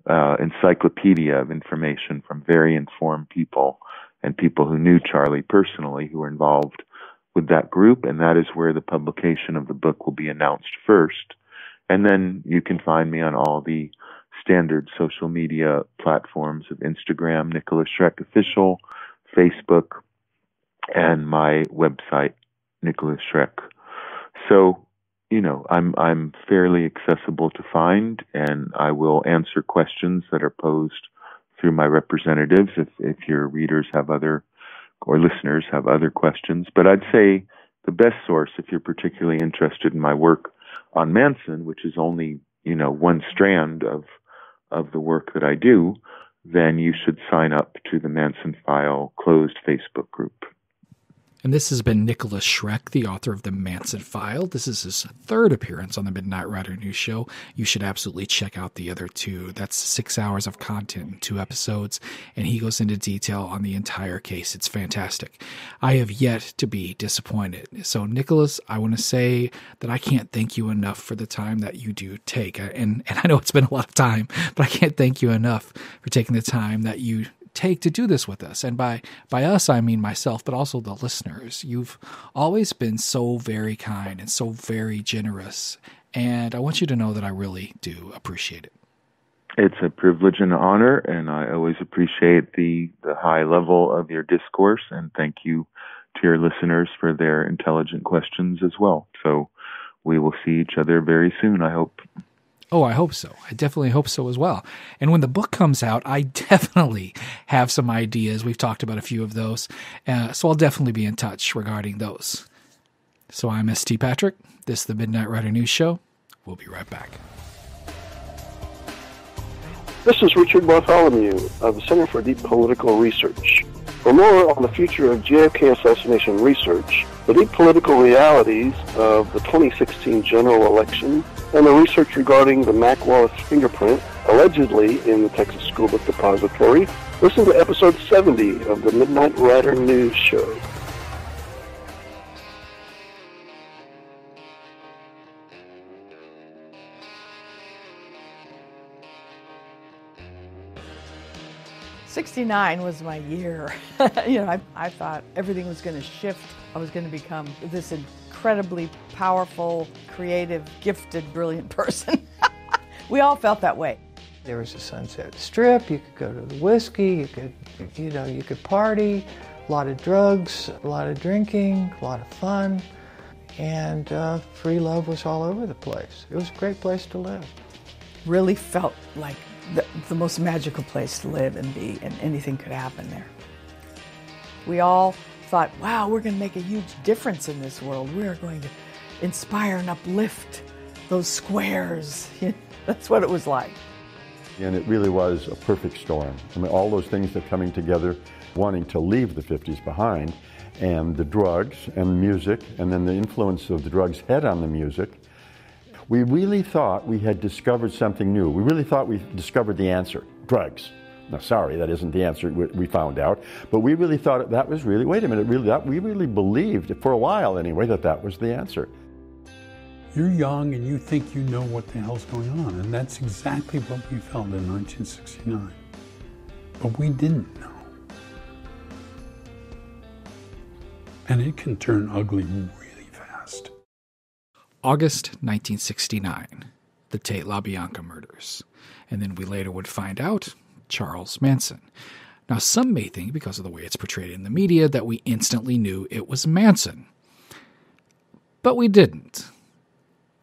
encyclopedia of information from very informed people and people who knew Charlie personally who were involved with that group. And that is where the publication of the book will be announced first. And then you can find me on all the standard social media platforms of Instagram, Nikolas Schreck Official, Facebook, and my website, Nikolas Schreck. So, I'm fairly accessible to find, and I will answer questions that are posed through my representatives if your readers have other, or listeners have other questions. But I'd say the best source, if you're particularly interested in my work on Manson, which is only, one strand of the work that I do, then you should sign up to the Manson File closed Facebook group. And this has been Nikolas Schreck, the author of The Manson File. This is his 3rd appearance on the Midnight Rider News Show. You should absolutely check out the other 2. That's 6 hours of content in 2 episodes, and he goes into detail on the entire case. It's fantastic. I have yet to be disappointed. So, Nikolas, I want to say that I can't thank you enough for the time that you do take. And I know it's been a lot of time, but I can't thank you enough for taking the time that you take to do this with us. And by us, I mean myself, but also the listeners. You've always been so very kind and so very generous. And I want you to know that I really do appreciate it. It's a privilege and an honor, and I always appreciate the high level of your discourse, and thank you to your listeners for their intelligent questions as well. So we will see each other very soon, I hope. Oh, I hope so. I definitely hope so as well. And when the book comes out, I definitely have some ideas. We've talked about a few of those. So I'll definitely be in touch regarding those. So I'm St. Patrick. This is the Midnight Rider News Show. We'll be right back. This is Richard Bartholomew of the Center for Deep Political Research. For more on the future of JFK assassination research, the deep political realities of the 2016 general election, and the research regarding the Mac Wallace fingerprint, allegedly in the Texas School Book Depository, listen to episode 70 of the Midnight Rider News Show. '69 was my year. I thought everything was going to shift. I was going to become this incredibly powerful, creative, gifted, brilliant person. We all felt that way. There was a Sunset Strip. You could go to the whiskey. You could party. A lot of drugs, a lot of drinking, a lot of fun, and free love was all over the place. It was a great place to live. Really felt like the most magical place to live and be, and anything could happen there. We all thought, wow, we're going to make a huge difference in this world. We are going to inspire and uplift those squares. That's what it was like. And it really was a perfect storm. I mean, all those things that coming together, wanting to leave the 50s behind, and the drugs and the music, and then the influence of the drugs had on the music. We really thought we had discovered something new. We really thought we discovered the answer, drugs. Now, sorry, that isn't the answer we found out, but we really thought that was really, wait a minute, we really believed, for a while anyway, that was the answer. You're young and you think you know what the hell's going on, and that's exactly what we felt in 1969. But we didn't know. and it can turn ugly really fast. August 1969, the Tate-Labianca murders. And then we later would find out Charles Manson. Now, some may think, because of the way it's portrayed in the media, that we instantly knew it was Manson. But we didn't.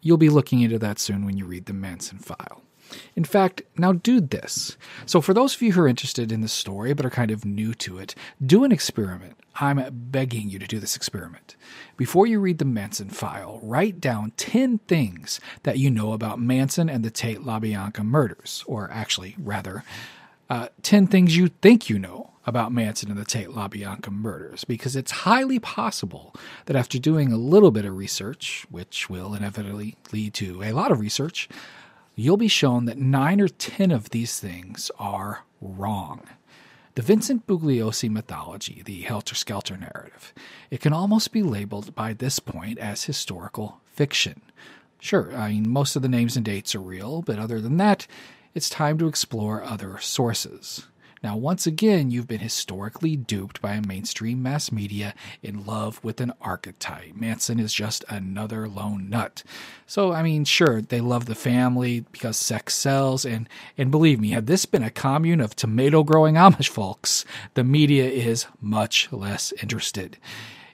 You'll be looking into that soon when you read the Manson File. In fact, now do this. So for those of you who are interested in the story but are kind of new to it, do an experiment. I'm begging you to do this experiment. Before you read the Manson File, write down 10 things that you know about Manson and the Tate-Labianca murders. Or actually, rather, 10 things you think you know about Manson and the Tate-Labianca murders, because it's highly possible that after doing a little bit of research, which will inevitably lead to a lot of research, you'll be shown that 9 or 10 of these things are wrong. The Vincent Bugliosi mythology, the Helter Skelter narrative, it can almost be labeled by this point as historical fiction. Sure, I mean, most of the names and dates are real, but other than that, it's time to explore other sources. Now, once again, you've been historically duped by a mainstream mass media in love with an archetype. Manson is just another lone nut. So, I mean, sure, they love the family because sex sells, and believe me, had this been a commune of tomato-growing Amish folks, the media is much less interested.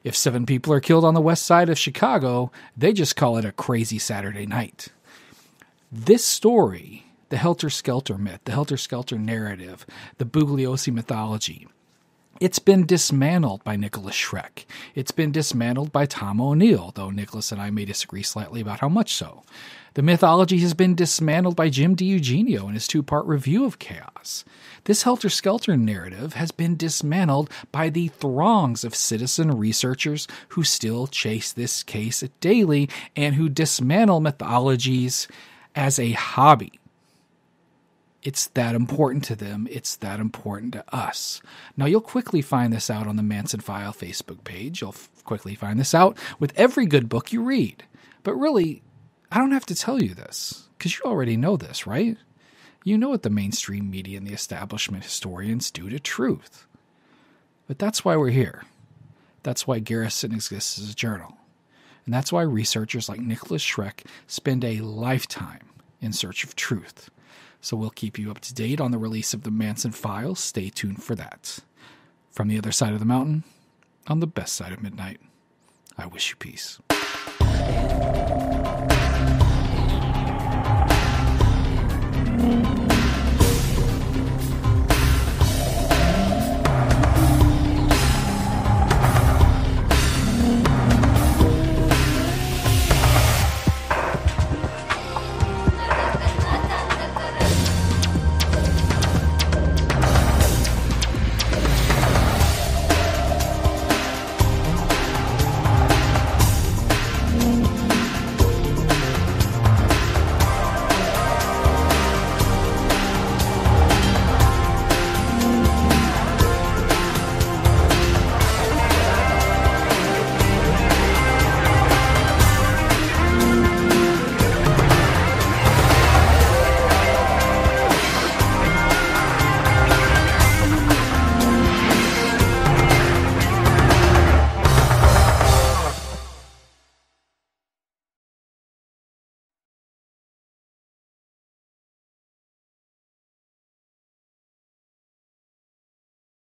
If 7 people are killed on the west side of Chicago, they just call it a crazy Saturday night. This story, the Helter Skelter myth, the Helter Skelter narrative, the Bugliosi mythology, it's been dismantled by Nikolas Schreck. It's been dismantled by Tom O'Neill, though Nicholas and I may disagree slightly about how much so. The mythology has been dismantled by Jim DiEugenio in his 2-part review of Chaos. This Helter Skelter narrative has been dismantled by the throngs of citizen researchers who still chase this case daily and who dismantle mythologies as a hobby. It's that important to them. It's that important to us. Now, you'll quickly find this out on the Manson File Facebook page. You'll quickly find this out with every good book you read. But really, I don't have to tell you this, because you already know this, right? You know what the mainstream media and the establishment historians do to truth. But that's why we're here. That's why Garretson exists as a journal. And that's why researchers like Nikolas Schreck spend a lifetime in search of truth. So we'll keep you up to date on the release of the Manson Files. Stay tuned for that. From the other side of the mountain, on the best side of midnight, I wish you peace.